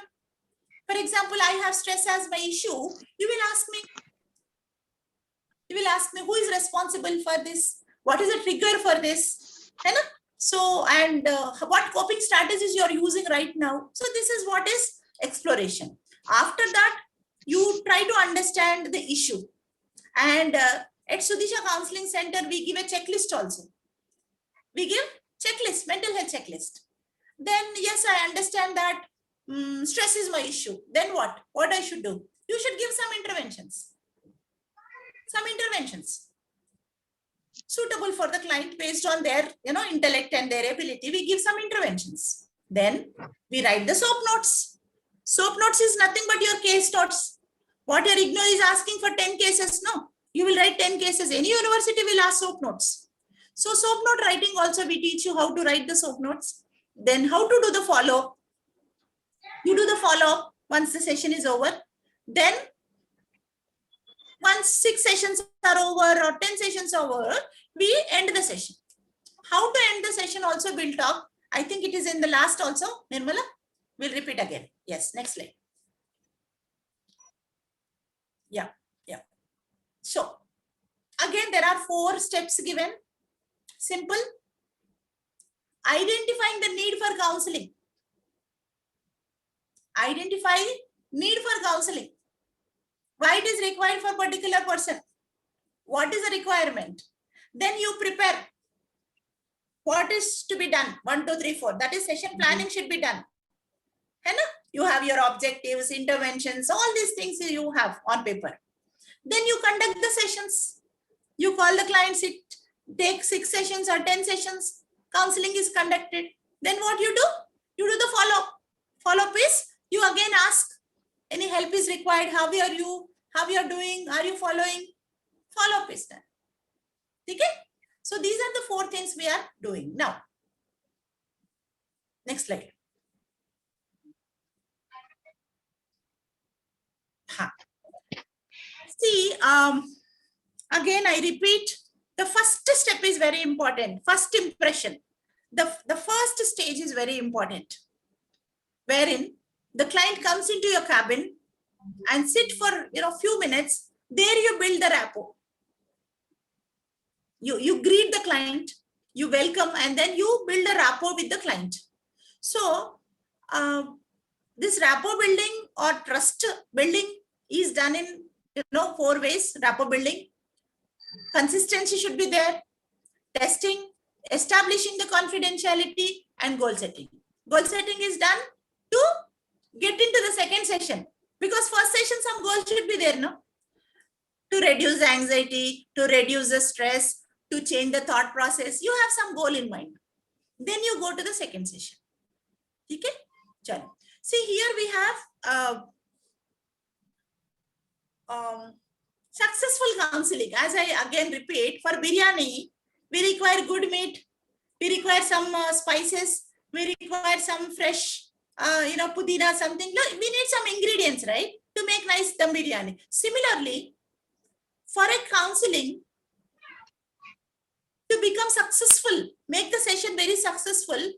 For example, I have stress as my issue. You will ask me. You will ask me who is responsible for this? What is the trigger for this? So, and what coping strategies you are using right now? So this is what is exploration. After that, you try to understand the issue. And at Sudisha Counseling Center, we give a checklist also. We give checklist, mental health checklist. Then, yes, I understand that stress is my issue. Then what? What I should do? You should give some interventions. Some interventions suitable for the client based on their intellect and their ability. We give some interventions. Then we write the SOAP notes. SOAP notes is nothing but your case notes. What your IGNOU is asking for 10 cases, no. You will write 10 cases. Any university will ask SOAP notes. So SOAP note writing also, we teach you how to write the SOAP notes. Then how to do the follow. You do the follow once the session is over. Then once 6 sessions are over or 10 sessions are over, we end the session. How to end the session also we'll talk. I think it is in the last also, Nirmala. We'll repeat again. Yes, next slide. Yeah. So again, there are 4 steps given. Simple. Identifying the need for counseling. Identify need for counseling. Why it is required for particular person? What is the requirement? Then you prepare what is to be done. 1, 2, 3, 4. That is session planning should be done. You have your objectives, interventions, all these things you have on paper. Then you conduct the sessions. You call the client, take 6 sessions or 10 sessions. Counseling is conducted. Then what you do? You do the follow-up. Follow-up is you again ask, any help is required? How are you? How you are doing? Are you following? Follow-up is done. Okay? So these are the 4 things we are doing. Now, next slide. See, again, I repeat, the first step is very important. First impression. The first stage is very important, wherein the client comes into your cabin and sit for few minutes. There you build the rapport. You greet the client, you welcome, and then you build a rapport with the client. So this rapport building or trust building is done in 4 ways. Rapport building, consistency should be there, testing, establishing the confidentiality, and goal setting. Goal setting is done to get into the second session, because first session some goals should be there, no? To reduce anxiety, to reduce the stress, to change the thought process. You have some goal in mind. Then you go to the second session. Okay? See, here we have successful counseling. As I again repeat, for biryani, we require good meat. We require some spices. We require some fresh, pudina, something. We need some ingredients, right? To make nice dum biryani. Similarly, for a counseling, to become successful, make the session very successful,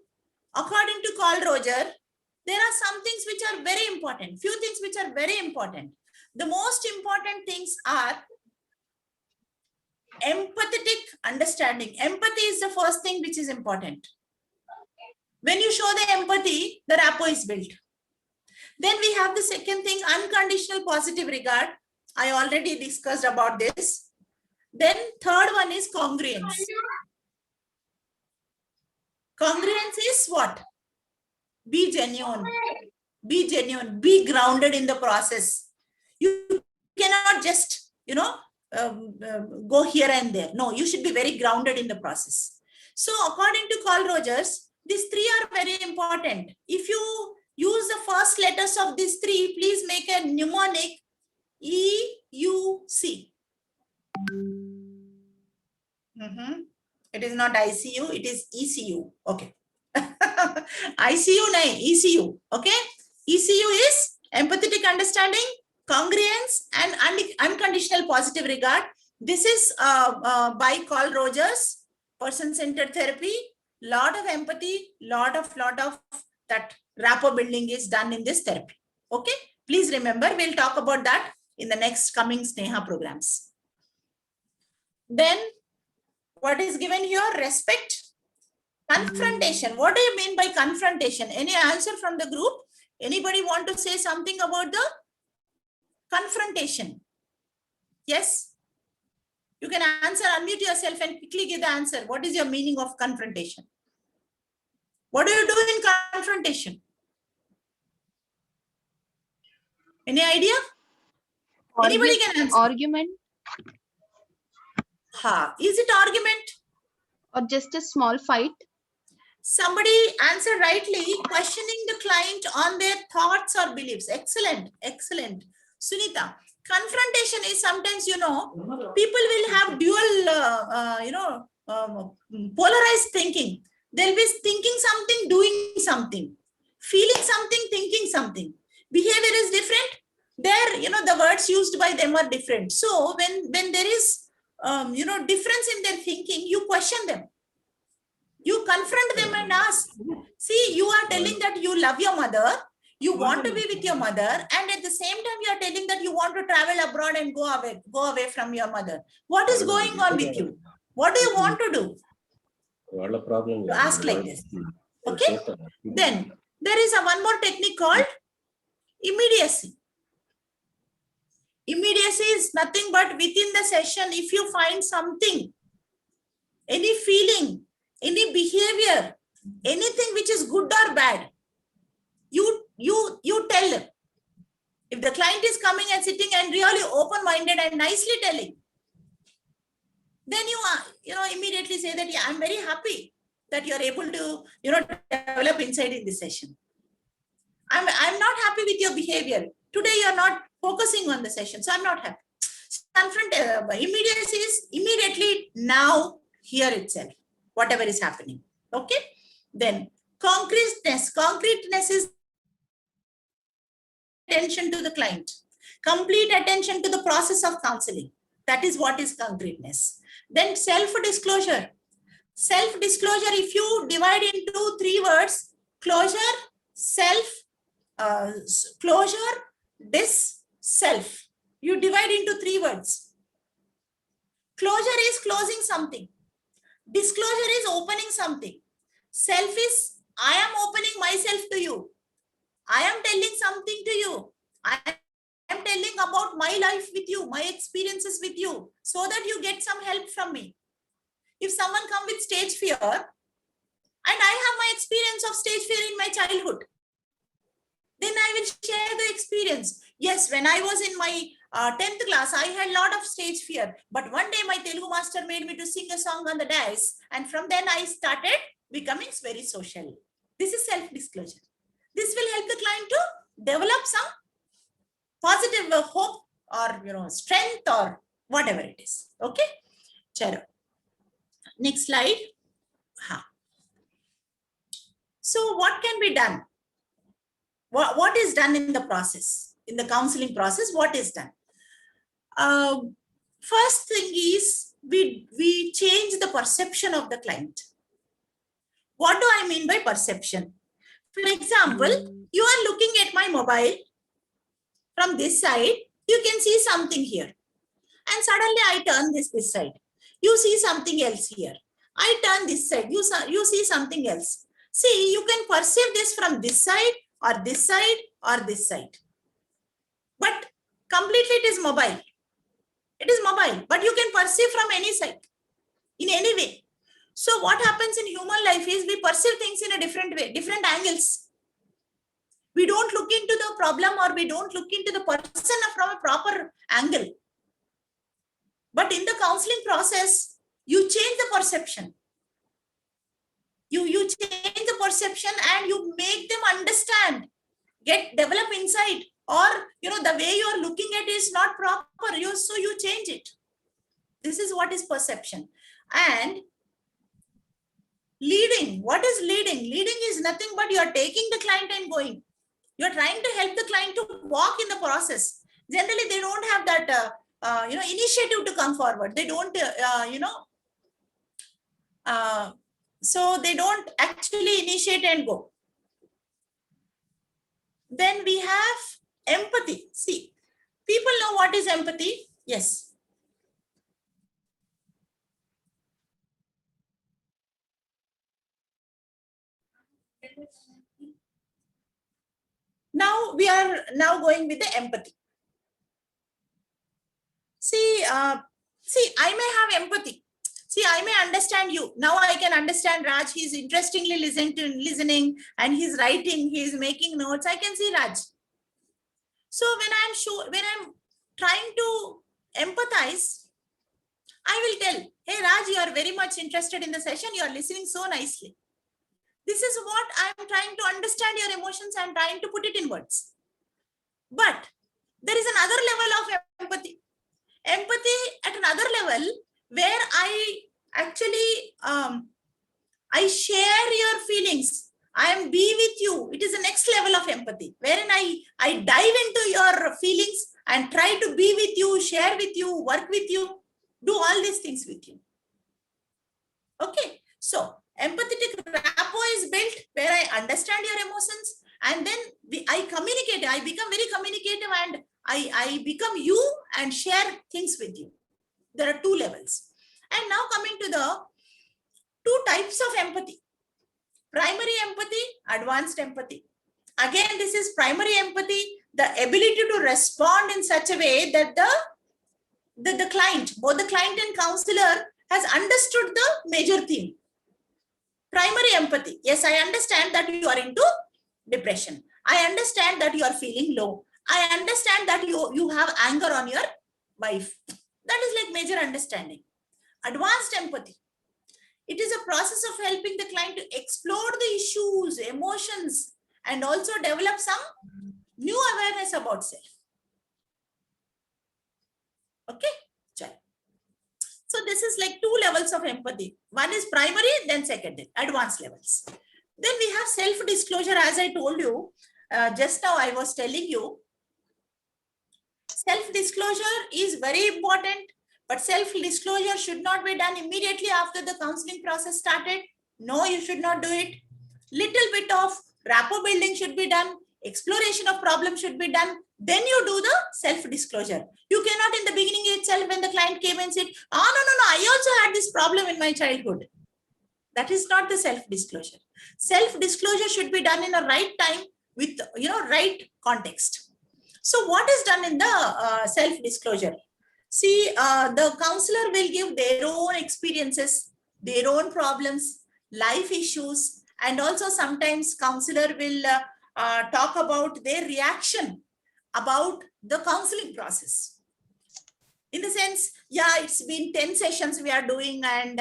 according to Carl Roger, there are some things which are very important. Few things which are very important. The most important things are empathetic understanding. Empathy is the first thing which is important. When you show the empathy, the rapport is built. Then we have the second thing, unconditional positive regard. I already discussed about this. Then third one is congruence. Congruence is what? Be genuine. Be genuine. Be grounded in the process. You cannot just, go here and there. No, you should be very grounded in the process. So according to Carl Rogers, these 3 are very important. If you use the first letters of these 3, please make a mnemonic EUC. It is not ICU, it is ECU. Okay. ICU, nahi, ECU. Okay. ECU is empathetic understanding, congruence, and unconditional positive regard. This is by Carl Rogers, person-centered therapy. Lot of empathy, lot of that rapport building is done in this therapy. Okay. Please remember, we'll talk about that in the next coming Sneha programs. Then what is given here? Respect. Confrontation. What do you mean by confrontation? Any answer from the group? Anybody want to say something about the confrontation? Yes? You can answer, unmute yourself and quickly give the answer. What is your meaning of confrontation? What do you do in confrontation? Any idea? Anybody can answer. Argument. Is it argument? Or just a small fight? Somebody answered rightly, questioning the client on their thoughts or beliefs. Excellent, excellent. Sunita, confrontation is sometimes, people will have dual, polarized thinking. They'll be thinking something, doing something, feeling something, thinking something. Behavior is different. There, the words used by them are different. So when there is, difference in their thinking, you question them. You confront them and ask, see, you are telling that you love your mother, you want to be with your mother, and at the same time you are telling that you want to travel abroad and go away from your mother. What is going on with you? What do you want to do? You ask like this. Okay. Then there is one more technique called immediacy. Immediacy is nothing but within the session, if you find something, any feeling, any behavior, anything which is good or bad, you tell them. If the client is coming and sitting and really open-minded and nicely telling, then you immediately say that, yeah, I'm very happy that you're able to, develop insight in this session. I'm not happy with your behavior. Today, you're not focusing on the session, so I'm not happy. Immediacy is immediately now, here itself, whatever is happening. Okay. Then concreteness. Concreteness is attention to the client, complete attention to the process of counseling. That is what is concreteness. Then self-disclosure. Self-disclosure, if you divide into 3 words, closure, closure, self. You divide into 3 words. Closure is closing something. Disclosure is opening something. Self is, I am opening myself to you. I am telling something to you. I am telling about my life with you, my experiences with you, so that you get some help from me. If someone comes with stage fear, and I have my experience of stage fear in my childhood, then I will share the experience. Yes, when I was in my 10th class, I had a lot of stage fear. But one day my Telugu master made me to sing a song on the dais. And from then I started becoming very social. This is self-disclosure. This will help the client to develop some positive hope or strength or whatever it is. Okay. Chalo. Next slide. So what can be done? What is done in the process? In the counseling process, what is done? First thing is we change the perception of the client. What do I mean by perception? For example, you are looking at my mobile from this side. You can see something here. And suddenly I turn this side. You see something else here. I turn this side. You see something else. See, you can perceive this from this side or this side or this side. But completely it is mobile. It is mobile, but you can perceive from any side, in any way. So what happens in human life is we perceive things in a different way, different angles. We don't look into the problem or we don't look into the person from a proper angle. But in the counseling process, you change the perception. You change the perception and you make them understand, develop insight, or the way you are looking at it is not proper. So you change it. This is what is perception. And leading. What is leading? Leading is nothing but you are taking the client and going. You are trying to help the client to walk in the process. Generally, they don't have that initiative to come forward. They don't so they don't actually initiate and go. Then we have empathy. See, people know what is empathy. Yes. Now we are going with the empathy. See, I may have empathy. See, I may understand you. Now I can understand Raj. He's interestingly listening and he's writing, he's making notes. I can see Raj. So when I'm trying to empathize, I will tell, hey Raj, you are very much interested in the session. You are listening so nicely. This is what I'm trying to understand your emotions. I'm trying to put it in words. But there is another level of empathy. Empathy at another level where I actually, I share your feelings. I be with you. It is the next level of empathy, wherein I dive into your feelings and try to be with you, share with you, work with you, do all these things with you. Okay, so empathetic rapport is built where I understand your emotions and then I communicate. I become very communicative and I become you and share things with you. There are 2 levels. And now coming to the 2 types of empathy. Primary empathy, advanced empathy. Again, this is primary empathy. the ability to respond in such a way that the client, both the client and counselor, has understood the major theme. Primary empathy. Yes, I understand that you are into depression. I understand that you are feeling low. I understand that you have anger on your wife. That is like major understanding. Advanced empathy. It is a process of helping the client to explore the issues, emotions, and also develop some new awareness about self. Okay. So this is like 2 levels of empathy. One is primary, then secondary, advanced levels. Then we have self-disclosure. As I told you, just now I was telling you, self-disclosure is very important, but self-disclosure should not be done immediately after the counseling process started. No, you should not do it. Little bit of rapport building should be done. Exploration of problems should be done. Then you do the self-disclosure. You cannot in the beginning itself when the client came and said, oh, no, I also had this problem in my childhood. That is not the self-disclosure. Self-disclosure should be done in a right time with, right context. So what is done in the self-disclosure? See, the counselor will give their own experiences, their own problems, life issues, and also sometimes counselor will talk about their reaction about the counseling process. In the sense, yeah, it's been 10 sessions we are doing and,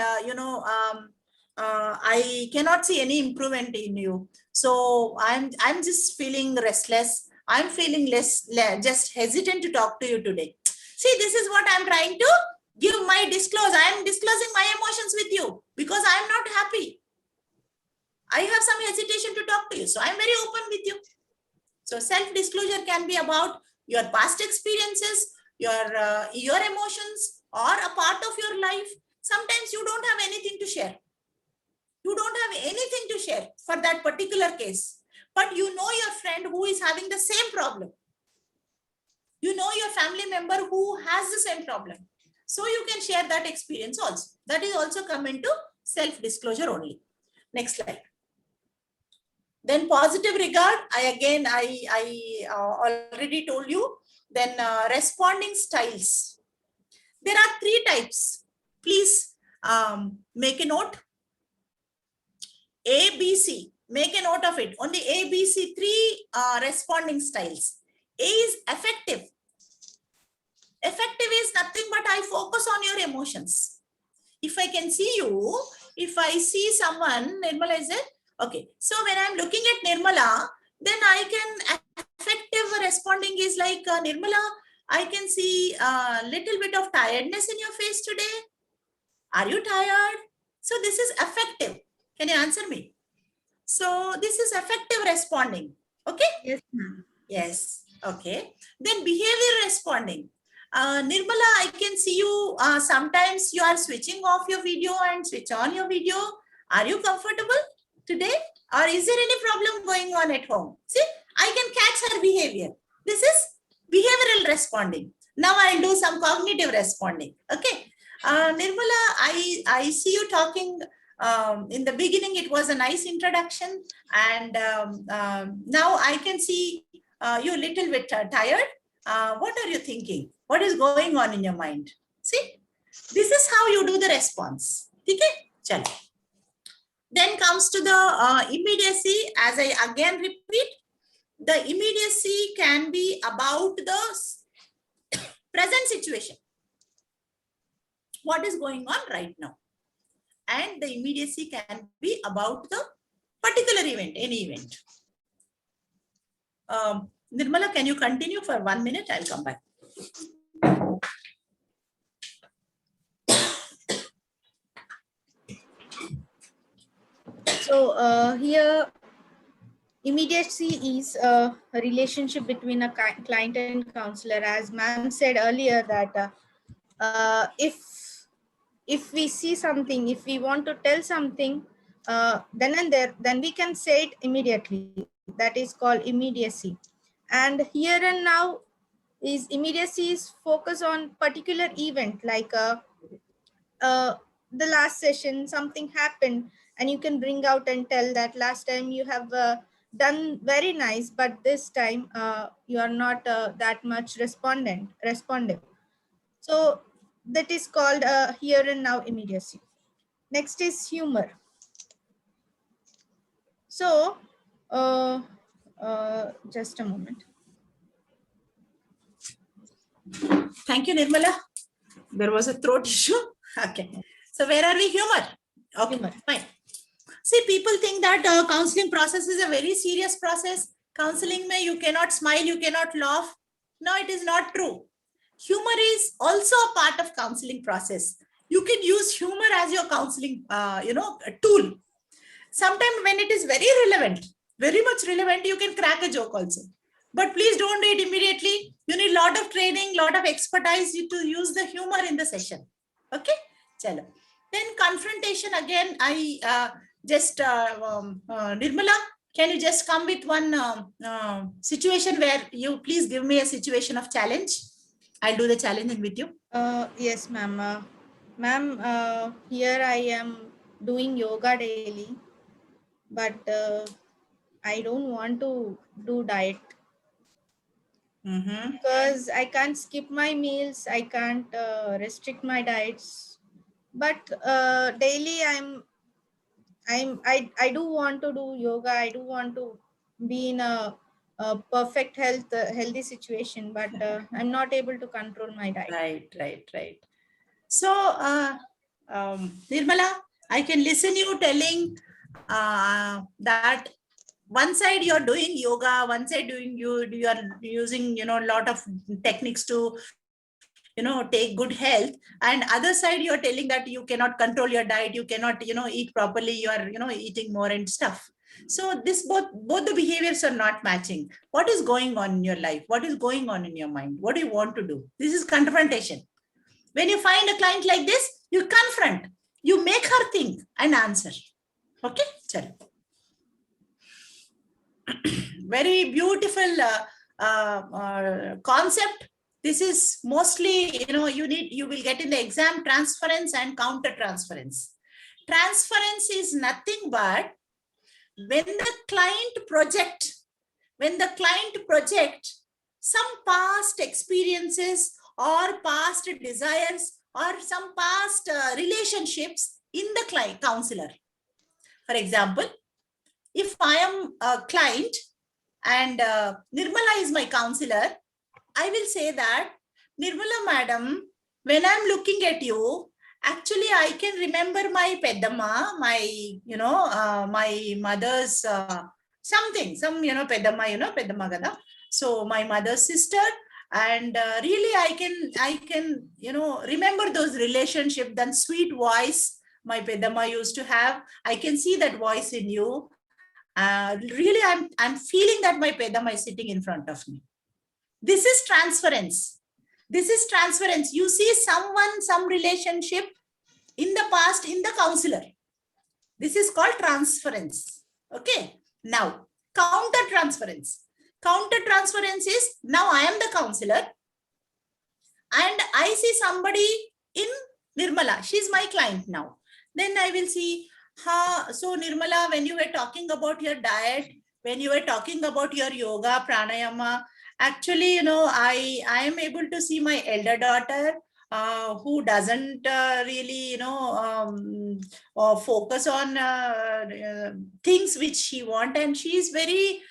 I cannot see any improvement in you. So I'm just feeling restless. I'm feeling just hesitant to talk to you today. See, this is what I'm trying to give my disclose. I'm disclosing my emotions with you because I'm not happy. I have some hesitation to talk to you. So I'm very open with you. So self-disclosure can be about your past experiences, your emotions, or a part of your life. Sometimes you don't have anything to share. You don't have anything to share for that particular case, but you know your friend who is having the same problem. You know your family member who has the same problem. So you can share that experience also. That is also come into self-disclosure only. Next slide. Then positive regard, I already told you. Then responding styles. There are 3 types. Please make a note. A, B, C. Make a note of it. Only A, B, C, 3 responding styles. A is effective. Effective is nothing but I focus on your emotions. If I can see you, if I see someone, Nirmala is it? Okay. So when I'm looking at Nirmala, then I can, effective responding is like, Nirmala, I can see a little bit of tiredness in your face today. Are you tired? So this is effective. Can you answer me? So this is effective responding. Okay? Yes, ma'am. Yes. Okay. Then behavior responding. Nirmala, I can see you. Sometimes you are switching off your video and switch on your video. Are you comfortable today? Or is there any problem going on at home? See, I can catch her behavior. This is behavioral responding. Now I'll do some cognitive responding. Okay. Nirmala, I see you talking. In the beginning, it was a nice introduction. And now I can see you a little bit tired. What are you thinking? What is going on in your mind? See, this is how you do the response. Okay? Chalo. Then comes to the immediacy. As I again repeat, the immediacy can be about the present situation. What is going on right now? And the immediacy can be about the particular event, any event. Nirmala, can you continue for 1 minute? I'll come back. So here, immediacy is a relationship between a client and counselor. As ma'am said earlier that if we see something, if we want to tell something, then and there, then we can say it immediately. That is called immediacy. And here and now is immediacy is focus on particular event, like the last session, something happened, and you can bring out and tell that last time you have done very nice, but this time you are not that much responsive. So that is called here and now immediacy. Next is humor. So just a moment. Thank you, Nirmala. There was a throat issue. Okay. So where are we? Humor. Okay, Humor. fine. See, people think that counseling process is a very serious process. Counseling mein you cannot smile, you cannot laugh. No, it is not true. Humor is also a part of counseling process. You can use humor as your counseling, tool. Sometimes when it is very relevant, very much relevant, you can crack a joke also. But please don't do it immediately. You need a lot of training, lot of expertise to use the humor in the session. Okay, chalo. Then confrontation again. I Nirmala, can you just come with one situation where you please give me a situation of challenge? I'll do the challenging with you. Yes, ma'am. Ma'am, here I am doing yoga daily, but I don't want to do diet because I can't skip my meals. I can't restrict my diets, but daily I do want to do yoga. I do want to be in a perfect healthy situation, but I'm not able to control my diet. Right. So, Nirmala, I can listen you telling that one side you're doing yoga, one side you are using, a lot of techniques to, take good health, and other side you're telling that you cannot control your diet, you cannot, eat properly, you are, eating more and stuff. So this both the behaviors are not matching. What is going on in your life? What is going on in your mind? What do you want to do? This is confrontation. When you find a client like this, you confront, you make her think and answer. Okay, chalo. Very beautiful concept. This is mostly, you will get in the exam transference and counter transference. Transference is nothing but when the client project some past experiences or past desires or some past relationships in the client counselor. For example, if I am a client and Nirmala is my counselor, I will say that, Nirmala madam, when I'm looking at you, actually I can remember my Peddamma, my mother's some Peddamma gada. So my mother's sister, and really I can remember those relationships, that sweet voice my Peddamma used to have. I can see that voice in you. Really, I'm feeling that my Peddamma is sitting in front of me. This is transference. This is transference. You see some relationship in the past in the counselor. This is called transference. Okay. Now, counter transference. Counter transference is, now I am the counselor and I see somebody in Nirmala. She's my client now. Then I will see, so Nirmala, when you were talking about your diet, when you were talking about your yoga, pranayama, actually, I am able to see my elder daughter who doesn't really, focus on things which she wants, and she is very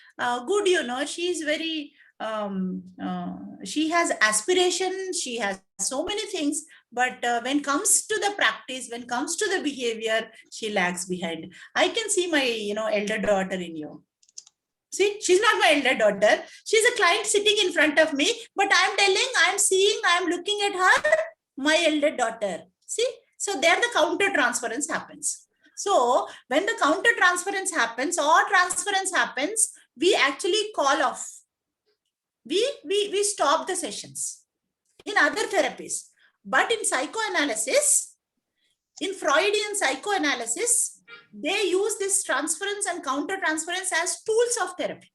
good, she is very, she has aspiration, she has so many things, but when comes to the practice, when comes to the behavior, she lags behind. I can see my, elder daughter in you. See, she's not my elder daughter. She's a client sitting in front of me, but I'm looking at her, my elder daughter. See, so there the counter transference happens. So when the counter transference happens or transference happens, we actually call off. We stop the sessions in other therapies. But in psychoanalysis, in Freudian psychoanalysis, they use this transference and counter transference as tools of therapy.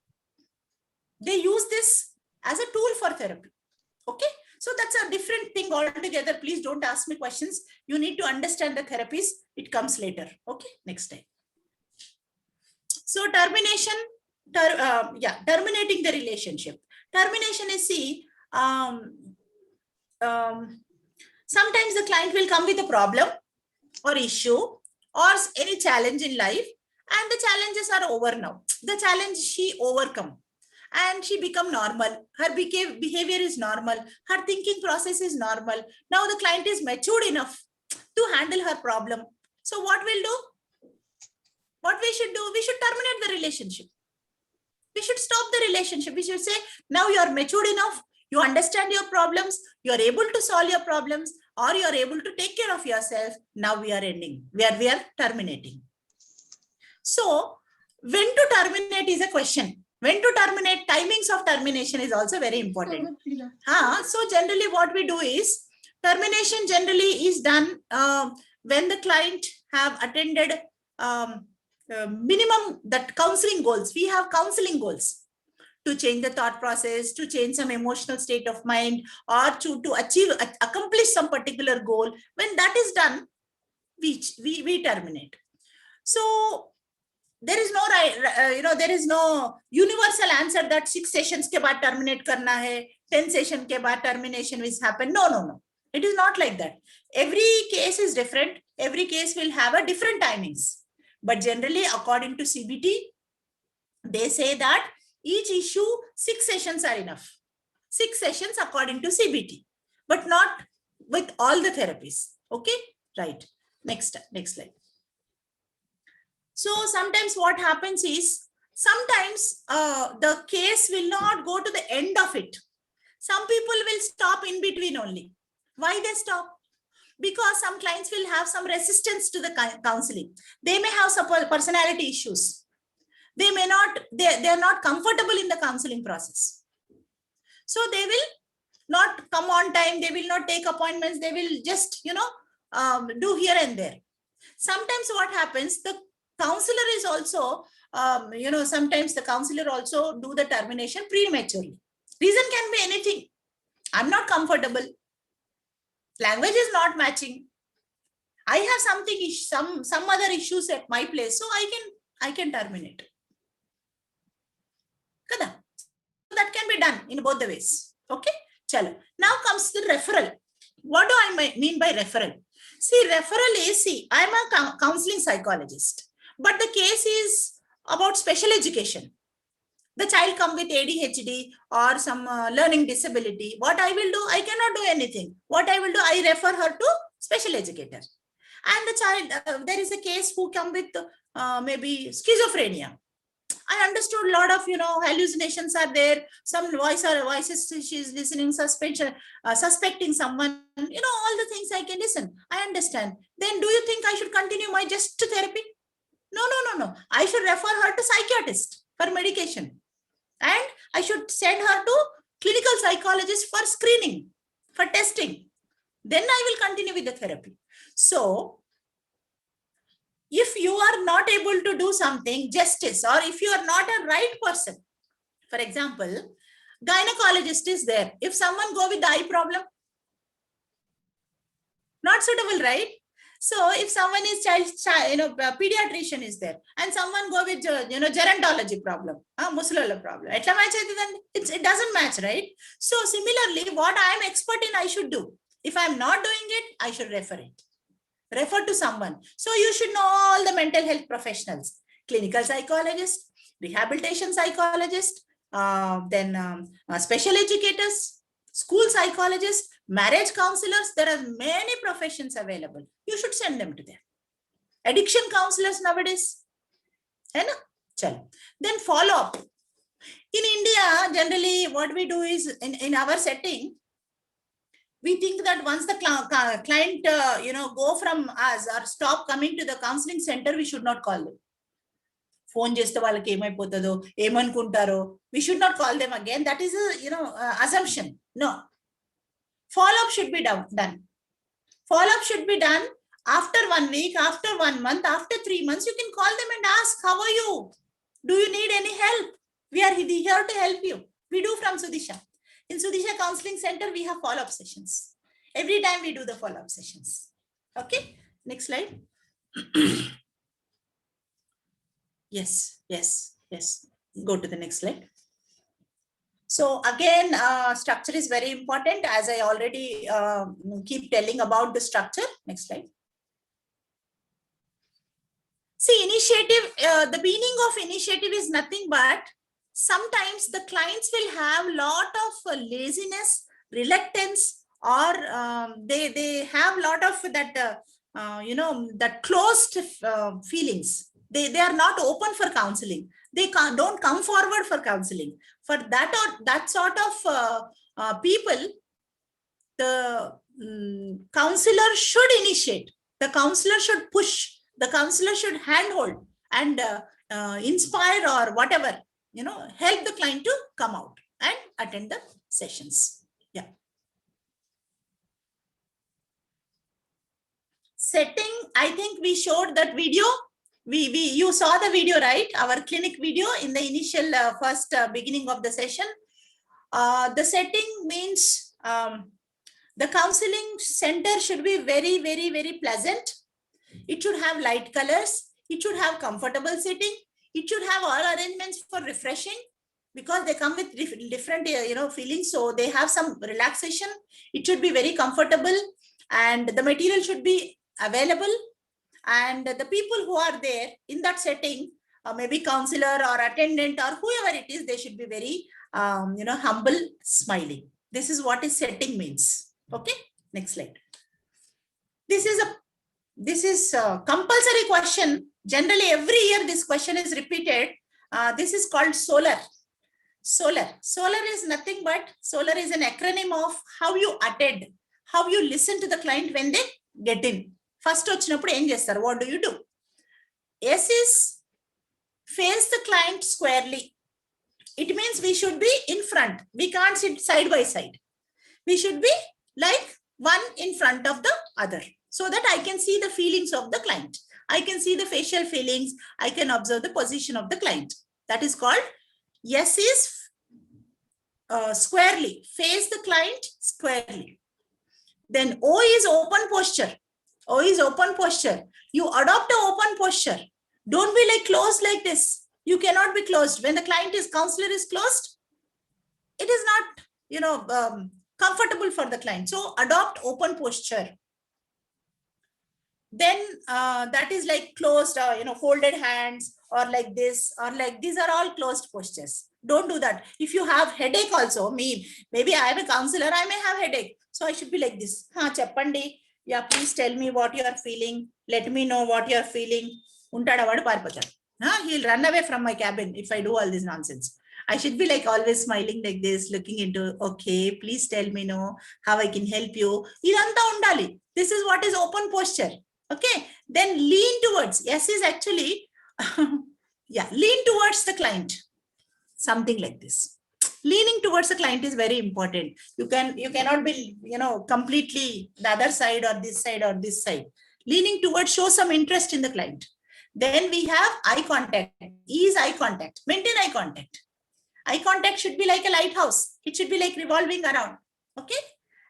They use this as a tool for therapy. Okay. So that's a different thing altogether. Please don't ask me questions. You need to understand the therapies. It comes later. Okay. Next time. So termination, terminating the relationship. Termination is, see, sometimes the client will come with a problem or issue or any challenge in life, and the challenges are over now. The challenge she overcome and she become normal. Her behavior is normal. Her thinking process is normal. Now the client is matured enough to handle her problem. So what we'll do? What we should do? We should terminate the relationship. We should stop the relationship. We should say, now you are matured enough. You understand your problems. You are able to solve your problems, or you are able to take care of yourself. Now we are ending. We are terminating. So when to terminate is a question. When to terminate, timings of termination is also very important. So generally what we do is, termination generally is done when the client have attended minimum that counseling goals. We have counseling goals to change the thought process, to change some emotional state of mind, or to accomplish some particular goal. When that is done, we terminate. So there is no there is no universal answer that 6 sessions ke baad terminate karna hai, 10 session ke baad termination will happen. No. It is not like that. Every case is different. Every case will have a different timings. But generally, according to CBT, they say that each issue 6 sessions are enough. 6 sessions according to CBT, but not with all the therapies. Okay, right. Next slide. So sometimes what happens is, sometimes the case will not go to the end of it. Some people will stop in between only. Why they stop? Because some clients will have some resistance to the counseling. They may have some personality issues. They may not, they are not comfortable in the counseling process. So they will not come on time. They will not take appointments. They will just, do here and there. Sometimes what happens, the counselor is also, sometimes the counselor also do the termination prematurely. Reason can be anything. I'm not comfortable. Language is not matching. I have some other issues at my place, so I can terminate. Kada? That can be done in both the ways. Okay? Chalo. Now comes the referral. What do I mean by referral? See, referral is, I'm a counseling psychologist, but the case is about special education. The child come with ADHD or some learning disability. What I will do? I cannot do anything. What I will do? I refer her to special educator. And the child, there is a case who come with maybe schizophrenia. I understood a lot of, hallucinations are there. Some voices she's listening, suspecting someone, all the things I can listen. I understand. Then do you think I should continue my just therapy? No. I should refer her to psychiatrist for medication. And I should send her to clinical psychologist for screening, for testing. Then I will continue with the therapy. So if you are not able to do something justice, or if you are not a right person, for example, gynecologist is there. If someone go with the eye problem, not suitable, right? So if someone is pediatrician is there, and someone go with gerontology problem, muscular problem, it doesn't match, right? So similarly, what I am expert in, I should do. If I am not doing it, I should refer it. Refer to someone. So you should know all the mental health professionals: clinical psychologist, rehabilitation psychologist, then special educators, school psychologists, marriage counselors. There are many professions available. You should send them to them. Addiction counselors nowadays. Then follow up. In India, generally what we do is, in our setting, we think that once the client go from us or stop coming to the counseling center, we should not call them. Phone cheste vallaki emaipotado, emankuntaro. We should not call them again. That is a assumption. No. Follow-up should be done. Follow-up should be done after 1 week, after 1 month, after 3 months. You can call them and ask, how are you? Do you need any help? We are here to help you. We do from Sudisha. In Sudisha Counseling Center, we have follow-up sessions. Every time we do the follow-up sessions. Okay, next slide. Yes. Go to the next slide. So again, structure is very important, as I already keep telling about the structure. Next slide. See, initiative, the meaning of initiative is nothing but sometimes the clients will have a lot of laziness, reluctance, or they have a lot of that, that closed feelings. They are not open for counseling. They don't come forward for counseling. For that or that sort of people, the counselor should initiate. The counselor should push. The counselor should handhold and inspire or whatever, help the client to come out and attend the sessions. Yeah. Setting, I think we showed that video. You saw the video, right? Our clinic video in the initial first beginning of the session. The setting means the counseling center should be very, very, very pleasant. It should have light colors. It should have comfortable sitting. It should have all arrangements for refreshing, because they come with different feelings. So they have some relaxation. It should be very comfortable, and the material should be available. And the people who are there in that setting, maybe counselor or attendant or whoever it is, they should be very, humble, smiling. This is what is setting means. Okay, next slide. This is a compulsory question. Generally, every year this question is repeated. This is called SOLAR. SOLAR is nothing but, SOLAR is an acronym of how you attend, how you listen to the client when they get in. First, what do you do? S is face the client squarely. It means we should be in front. We can't sit side by side. We should be like one in front of the other, so that I can see the feelings of the client. I can see the facial feelings. I can observe the position of the client. That is called, yes is squarely, face the client squarely. Then O is open posture. O is open posture. You adopt an open posture. Don't be like closed like this. You cannot be closed. When the counselor is closed, it is not, comfortable for the client. So adopt open posture. Then that is like closed, folded hands, or like this, or like these are all closed postures. Don't do that. If you have headache also, maybe I am a counselor, I may have headache. So I should be like this. Cheppandi. Yeah, please tell me what you are feeling. Let me know what you are feeling. He'll run away from my cabin if I do all this nonsense. I should be like always smiling like this, looking into, okay, please tell me know how I can help you. This is what is open posture. Okay, then lean towards. Yes is actually, lean towards the client. Something like this. Leaning towards the client is very important. You cannot be, completely the other side or this side or this side. Leaning towards, show some interest in the client. Then we have eye contact. E is eye contact. Maintain eye contact. Eye contact should be like a lighthouse. It should be like revolving around. Okay.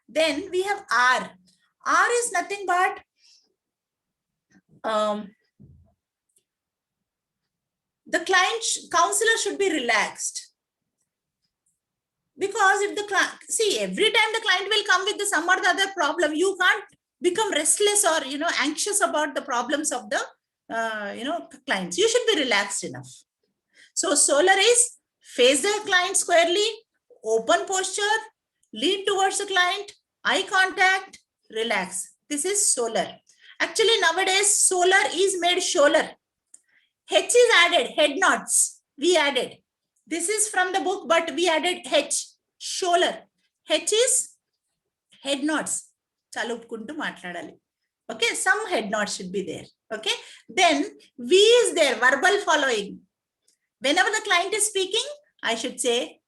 Then we have R. R is nothing but the counselor should be relaxed. Because if the client, see, every time the client will come with some or the other problem, you can't become restless or, anxious about the problems of the, clients. You should be relaxed enough. So SOLAR is face the client squarely, open posture, lean towards the client, eye contact, relax. This is SOLAR. Actually, nowadays, SOLAR is made shoulder. H is added, head nods. We added. This is from the book, but we added H, shoulder. H is head nods. Okay, some head nods should be there. Okay, then V is there, verbal following. Whenever the client is speaking, I should say,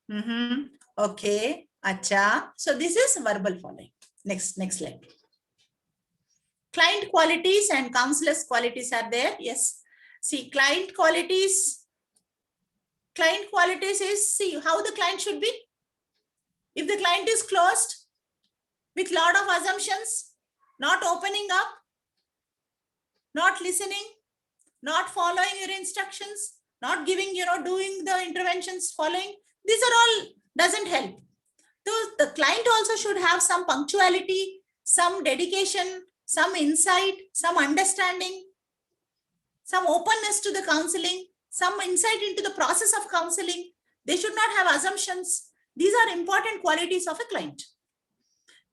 okay, acha. So this is verbal following. Next slide. Client qualities and counselor's qualities are there. Yes. See, client qualities is, see how the client should be. If the client is closed with lot of assumptions, not opening up, not listening, not following your instructions, not giving, doing the intervention interventions following. These are all doesn't help. So the client also should have some punctuality, some dedication, some insight, some understanding, some openness to the counseling, some insight into the process of counseling. They should not have assumptions. These are important qualities of a client.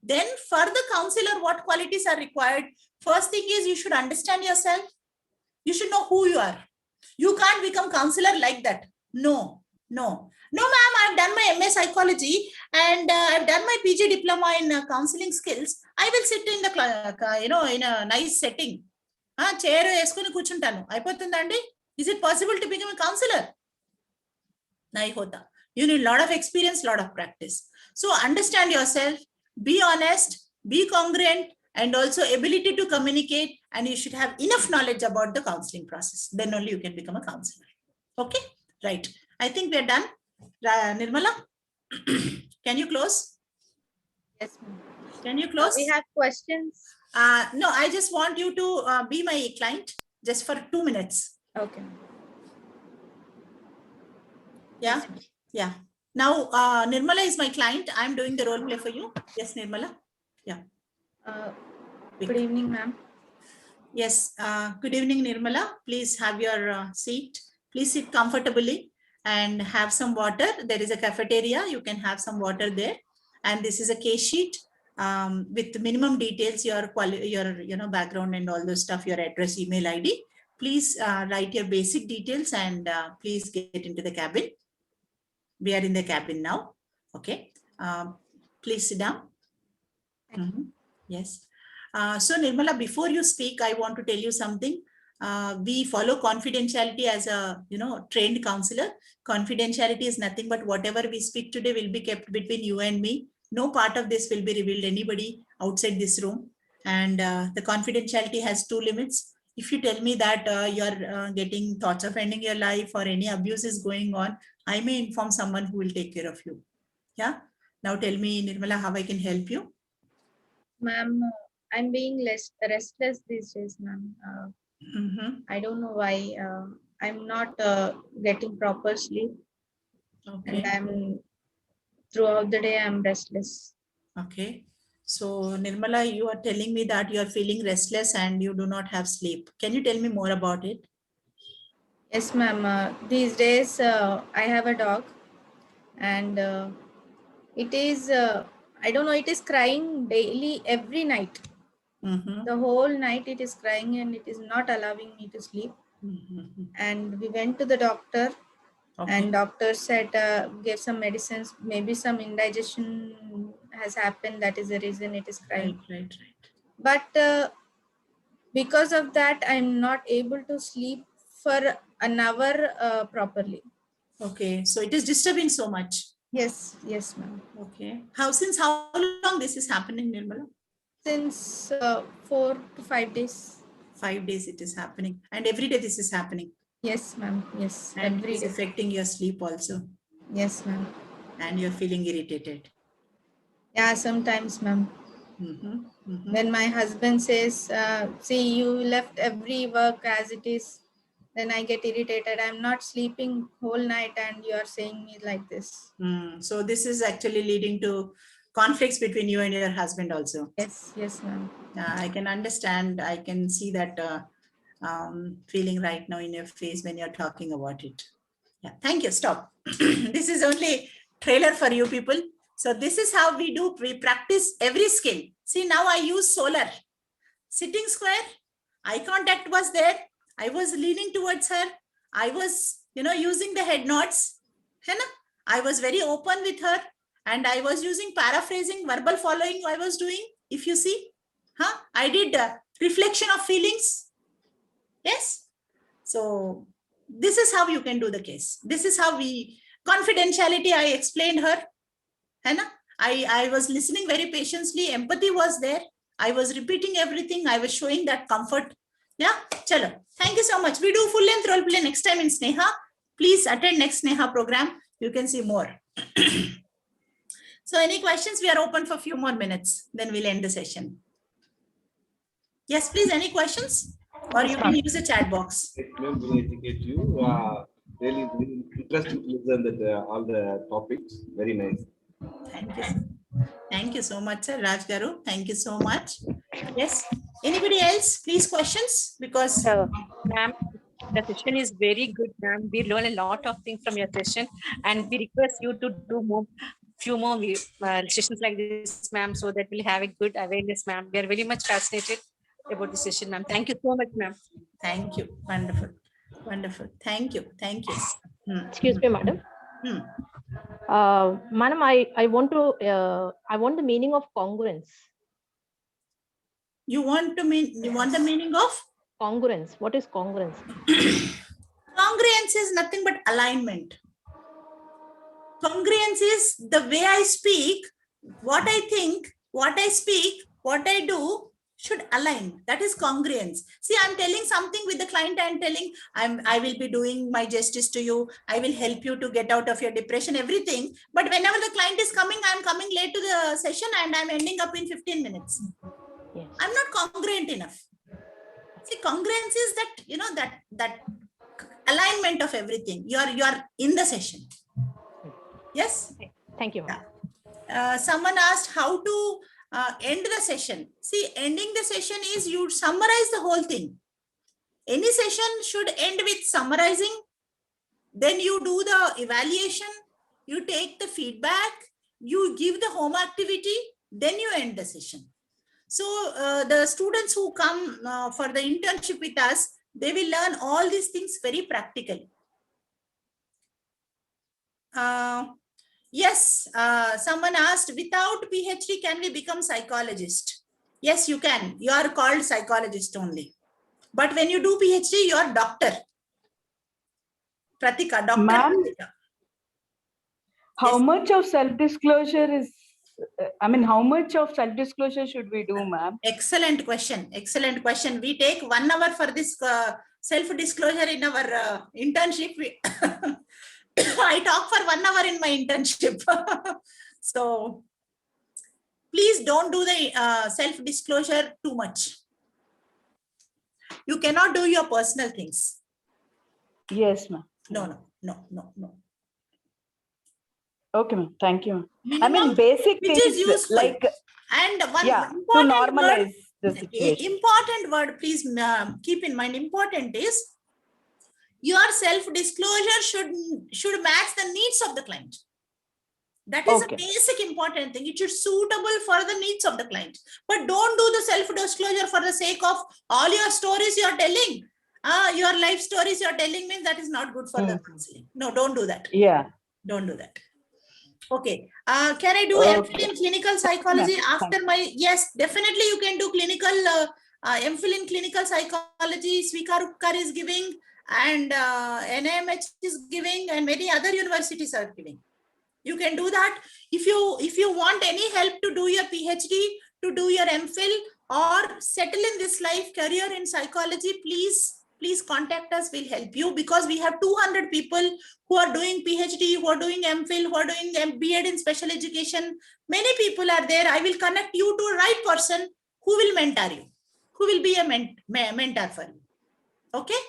Then for the counselor, what qualities are required? First thing is you should understand yourself. You should know who you are. You can't become counselor like that. No, no. No, ma'am, I've done my MA psychology and I've done my PG diploma in counseling skills. I will sit in the, in a nice setting. Chair eskoni kuchuntanu. Aipotundandi. Is it possible to become a counselor? Nahi hota. You need a lot of experience, lot of practice. So understand yourself, be honest, be congruent, and also ability to communicate. And you should have enough knowledge about the counseling process. Then only you can become a counselor. Okay, right. I think we're done. Nirmala, can you close? Yes, ma'am. Can you close? We have questions. No, I just want you to be my client just for 2 minutes. Okay. Yeah, yeah. Now, Nirmala is my client. I'm doing the role play for you. Yes, Nirmala. Yeah. Good evening, ma'am. Yes. Good evening, Nirmala. Please have your seat. Please sit comfortably and have some water. There is a cafeteria. You can have some water there. And this is a case sheet with minimum details, your background and all those stuff, your address, email ID. Please write your basic details and please get into the cabin. We are in the cabin now. Okay. Please sit down. Yes. So Nirmala, before you speak, I want to tell you something. We follow confidentiality as a trained counselor. Confidentiality is nothing but whatever we speak today will be kept between you and me. No part of this will be revealed to anybody outside this room. And the confidentiality has 2 limits. If you tell me that you're getting thoughts of ending your life or any abuse is going on, I may inform someone who will take care of you. Yeah. Now tell me, Nirmala, how I can help you. Ma'am, I'm being restless these days, ma'am. I don't know why. I'm not getting proper sleep. Okay. And throughout the day, I'm restless. Okay. So Nirmala, you are telling me that you are feeling restless and you do not have sleep. Can you tell me more about it? Yes, ma'am. These days, I have a dog and it is, I don't know, it is crying daily, every night. The whole night it is crying and it is not allowing me to sleep. And we went to the doctor. Okay. And doctor said, gave some medicines, maybe some indigestion has happened. That is the reason it is crying. Right. But because of that, I'm not able to sleep for an hour properly. Okay. So it is disturbing so much. Yes, ma'am. Okay. Since how long this is happening, Nirmala? Since 4 to 5 days. 5 days it is happening. And every day this is happening. Yes, ma'am. Yes. And it is affecting your sleep also. Yes, ma'am. And you're feeling irritated. Yeah, sometimes, ma'am. When my husband says, see, you left every work as it is, then I get irritated. I'm not sleeping whole night and you are saying me like this. So this is actually leading to conflicts between you and your husband also. Yes, ma'am. I can understand. I can see that feeling right now in your face when you're talking about it. Yeah, thank you. Stop. This is only trailer for you people. So this is how we do. We practice every skill. See, now I use solar. Sitting square, eye contact was there. I was leaning towards her. I was, using the head nods. I was very open with her. And I was using paraphrasing, verbal following I was doing. If you see, I did reflection of feelings. Yes. So this is how you can do the case. This is how confidentiality, I explained her. I was listening very patiently. Empathy was there. I was repeating everything. I was showing that comfort. Yeah. Chalo. Thank you so much. We do full length role play next time in Sneha. Please attend next Sneha program. You can see more. So any questions? We are open for a few more minutes. Then we'll end the session. Yes, please. Any questions? Or you can use the chat box. It will educate you. really interesting to listen that all the topics. Very nice. Thank you. Thank you so much, sir. Raj Garu. Thank you so much. Yes. Anybody else? Please questions, because Ma'am, the session is very good, ma'am. We learn a lot of things from your session, and we request you to do few more sessions like this, ma'am, so that we'll have a good awareness, ma'am. We are very much fascinated about the session, ma'am. Thank you so much, ma'am. thank you. Wonderful. Wonderful. Thank you. Thank you. Excuse me, madam. Hmm. Madam, I want the meaning of congruence. You want the meaning of congruence? What is congruence? Congruence is nothing but alignment. Congruence is the way I speak, what I think, what I speak, what I do should align. That is congruence. See, I'm telling something with the client. I'm telling I will be doing my justice to you. I will help you to get out of your depression, everything. But whenever the client is coming, I'm coming late to the session and I'm ending up in 15 minutes. Yes. I'm not congruent enough. See, congruence is that, you know, that alignment of everything. You are in the session. Yes. Thank you. Someone asked how to end the session. See, ending the session is you summarize the whole thing. Any session should end with summarizing. Then you do the evaluation. You take the feedback. You give the home activity. Then you end the session. So the students who come for the internship with us, they will learn all these things very practically. Yes, someone asked, without PhD, can we become psychologist? Yes, you can. You are called psychologist only. But when you do PhD, you are doctor. Pratika, Dr. Pratika. How much of self-disclosure is, how much of self-disclosure should we do, ma'am? Excellent question. Excellent question. We take 1 hour for this self-disclosure in our internship. I talk for 1 hour in my internship. So please don't do the self-disclosure too much. You cannot do your personal things. Yes, ma'am. No. Okay, ma'am. Thank you. Minimum, basic which things is useful. like, and one to important normalize the word, situation. important word, please keep in mind, important is your self-disclosure should match the needs of the client. That is a basic important thing. It should suitable for the needs of the client. But don't do the self-disclosure for the sake of all your stories you're telling. Your life stories you're telling means that is not good for the counseling. No, don't do that. Yeah. Don't do that. Okay. Can I do MPhil in clinical psychology after my? Yes, definitely you can do clinical MPhil in clinical psychology. Svikar Uppkar is giving, and NIMH is giving, and many other universities are giving. You can do that. If you want any help to do your PhD, to do your MPhil, or settle in this life career in psychology, please contact us. We'll help you, because we have 200 people who are doing PhD, who are doing MPhil, who are doing B.Ed in special education. Many people are there. I will connect you to a right person who will mentor you, who will be a mentor for you. Okay?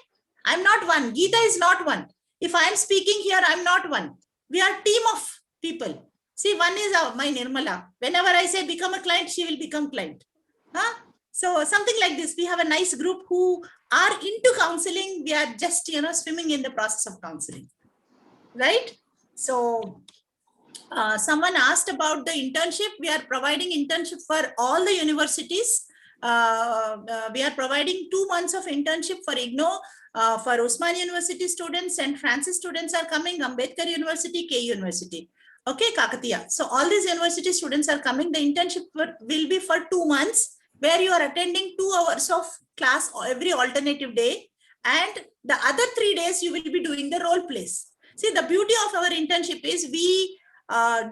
I'm not one. Geeta is not one. If I'm speaking here, I'm not one. We are a team of people. See, one is my Nirmala. Whenever I say become a client, she will become client. So something like this. We have a nice group who are into counseling. We are just, swimming in the process of counseling. Right? So someone asked about the internship. We are providing internship for all the universities. We are providing 2 months of internship for IGNO. For Osmania University students, and Francis students are coming, Ambedkar University, K University. Okay, Kakatiya. So all these university students are coming. The internship will be for 2 months, where you are attending 2 hours of class every alternative day. And the other 3 days you will be doing the role plays. See, the beauty of our internship is we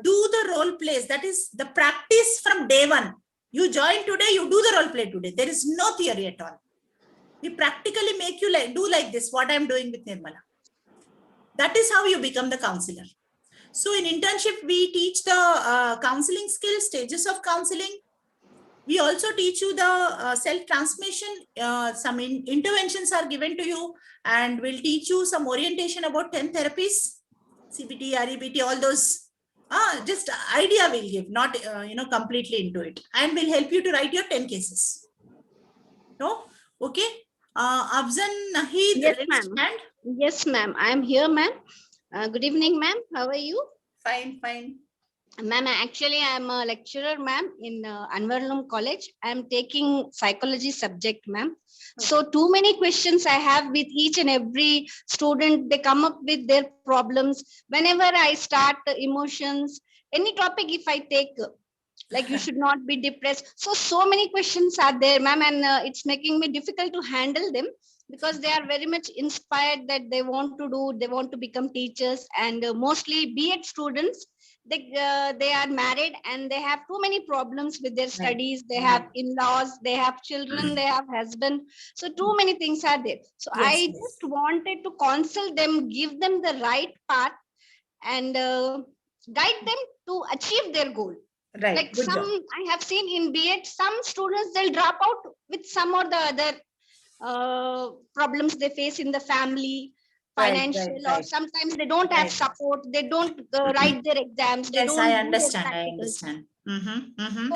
do the role plays. That is the practice from day one. You join today, you do the role play today. There is no theory at all. We practically make you do like this, what I'm doing with Nirmala. That is how you become the counselor. So in internship, we teach the counseling skills, stages of counseling. We also teach you the self-transmission. Some interventions are given to you, and we'll teach you some orientation about 10 therapies, CBT, REBT, all those. Just idea we'll give, not completely into it, and we'll help you to write your 10 cases. No, okay. Afzan Nahid, Yes, raised ma'am. hand. Yes, ma'am. I am here, ma'am. Good evening, ma'am. How are you? Fine, fine. Ma'am, actually, I am a lecturer, ma'am, in Anwarlum College. I am taking psychology subject, ma'am. So too many questions I have with each and every student. They come up with their problems. Whenever I start emotions, any topic, if I take, like you should not be depressed. So many questions are there, ma'am, and it's making me difficult to handle them, because they are very much inspired that they want to become teachers, and mostly B.Ed students. They are married and they have too many problems with their studies. They have in-laws, they have children, they have husband. So too many things are there. So I just wanted to counsel them, give them the right path, and guide them to achieve their goal. Right. Like Good some, job. I have seen in B.Ed, some students, they'll drop out with some or the other problems they face in the family, financial, or sometimes they don't have support. They don't write their exams. They Yes, don't I do their understand. I practicals. understand. Mm-hmm.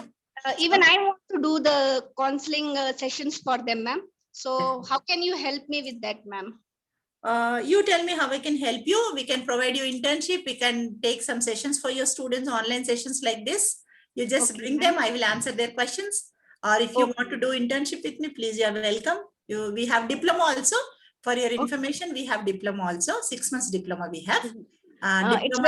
Even I want to do the counseling sessions for them, ma'am. So how can you help me with that, ma'am? You tell me how I can help you. We can provide you internship. We can take some sessions for your students, online sessions like this. You just bring them. I will answer their questions. Or if you want to do internship with me, please, you are welcome. We have diploma also. For your information, we have diploma also. 6 months diploma we have. It's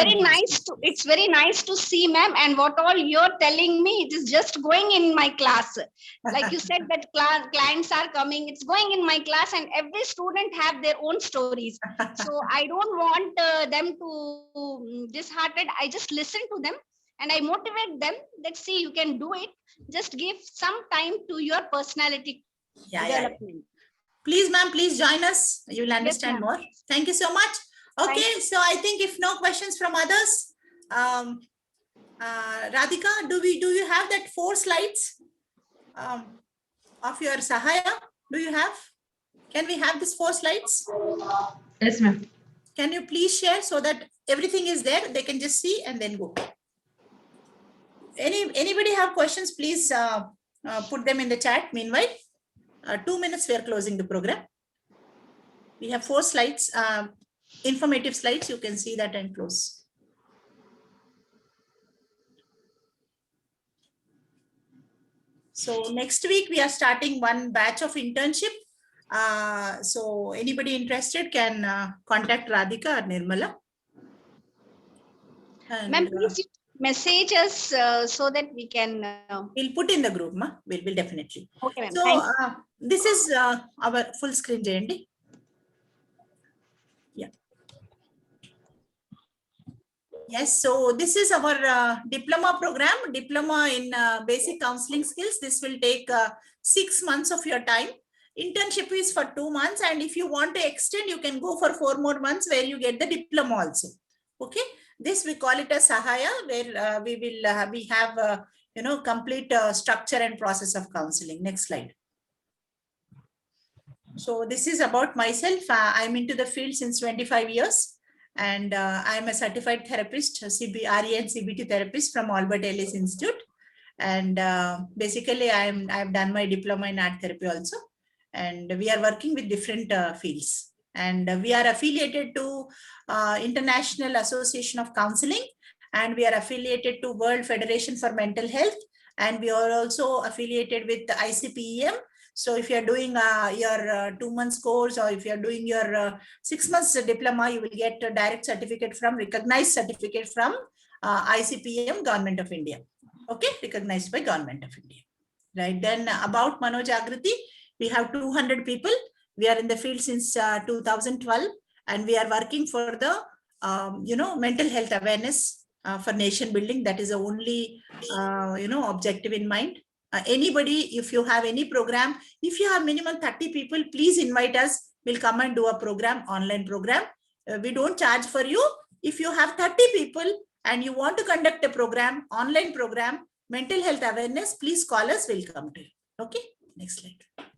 very nice to see, ma'am. And what all you're telling me, it is just going in my class. Like you said that clients are coming, it's going in my class, and every student have their own stories. So I don't want them to disheartened. I just listen to them and I motivate them that, see, you can do it. Just give some time to your personality development. Please, ma'am, please join us. You will understand more. Thank you so much. Okay, so I think if no questions from others, Radhika, do you have that 4 slides of your Sahaya? Do you have? Can we have this 4 slides? Yes, ma'am. Can you please share so that everything is there? They can just see and then go. Anybody have questions? Please put them in the chat. Meanwhile, 2 minutes, we are closing the program. We have 4 slides. Informative slides, you can see that and close. So next week we are starting one batch of internship. So anybody interested can contact Radhika or Nirmala. Ma'am, please message us so that we can. We'll put in the group, ma. We'll definitely. Okay, ma'am. So this is our full screen, JND. Yeah. Yes, so this is our diploma program, diploma in basic counseling skills. This will take 6 months of your time. Internship is for 2 months, and if you want to extend, you can go for 4 more months where you get the diploma also. Okay, this we call it a Sahaya, where we have complete structure and process of counseling. Next slide. So this is about myself. I'm into the field since 25 years. And I'm a certified therapist, RE and CBT therapist from Albert Ellis Institute. And basically, I've done my diploma in art therapy also. And we are working with different fields. And we are affiliated to International Association of Counseling. And we are affiliated to World Federation for Mental Health. And we are also affiliated with the ICPEM. So if you're doing your 2 months course, or if you're doing your 6 months diploma, you will get a direct certificate from, recognized certificate from ICPM, Government of India. Okay, recognized by Government of India. Right, then about Manojagriti, we have 200 people. We are in the field since 2012, and we are working for the, mental health awareness for nation building. That is the only, objective in mind. Anybody, if you have any program, if you have minimum 30 people, please invite us. We'll come and do a program, online program. We don't charge for you. If you have 30 people and you want to conduct a program, online program, mental health awareness, please call us, we'll come to you. Okay, next slide.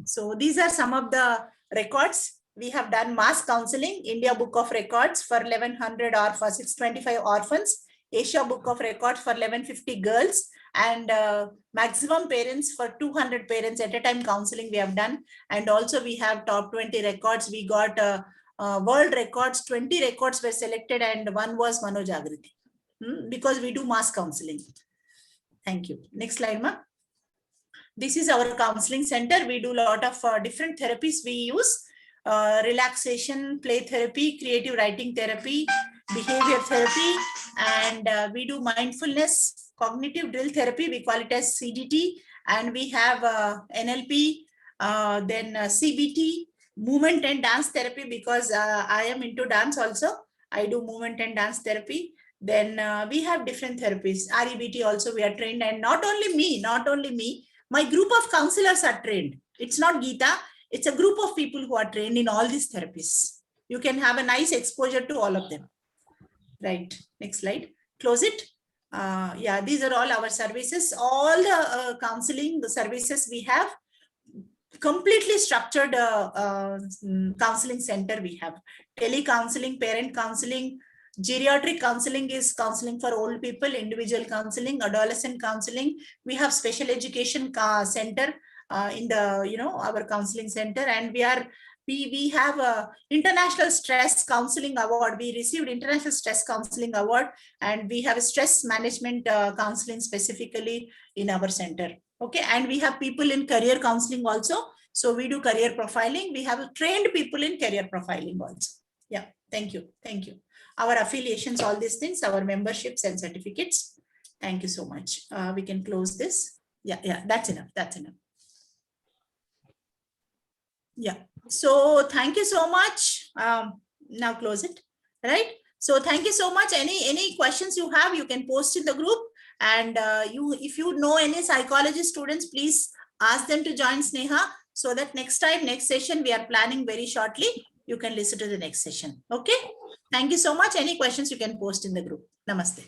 So these are some of the records. We have done mass counseling, India Book of Records for 1100 or for 625 orphans, Asia Book of Records for 1150 girls, and maximum parents for 200 parents at a time counseling we have done. And also we have top 20 records. We got world records, 20 records were selected and one was Manojagriti, because we do mass counseling. Thank you. Next slide, ma. This is our counseling center. We do a lot of different therapies we use. Relaxation, play therapy, creative writing therapy, behavior therapy, and we do mindfulness, cognitive drill therapy, we call it as CDT, and we have NLP, then CBT, movement and dance therapy, because I am into dance also. I do movement and dance therapy. Then we have different therapies. REBT also we are trained, and not only me, my group of counselors are trained. It's not Geeta. It's a group of people who are trained in all these therapies. You can have a nice exposure to all of them. Right, next slide, close it. Yeah, these are all our services. All the counseling, the services we have, completely structured counseling center we have. Tele-counseling, parent counseling, geriatric counseling is counseling for old people, individual counseling, adolescent counseling. We have special education center in the, our counseling center, and we have a international stress counseling award. We received international stress counseling award, and we have a stress management counseling specifically in our center. Okay, and we have people in career counseling also. So we do career profiling. We have trained people in career profiling also. Yeah, thank you. Thank you. Our affiliations, all these things, our memberships and certificates. Thank you so much. We can close this. Yeah, that's enough. That's enough. Yeah, so thank you so much. Now close it, right? So thank you so much. Any questions you have, you can post in the group. And if you know any psychology students, please ask them to join Sneha, so that next session, we are planning very shortly. You can listen to the next session. Okay. Thank you so much. Any questions you can post in the group. Namaste.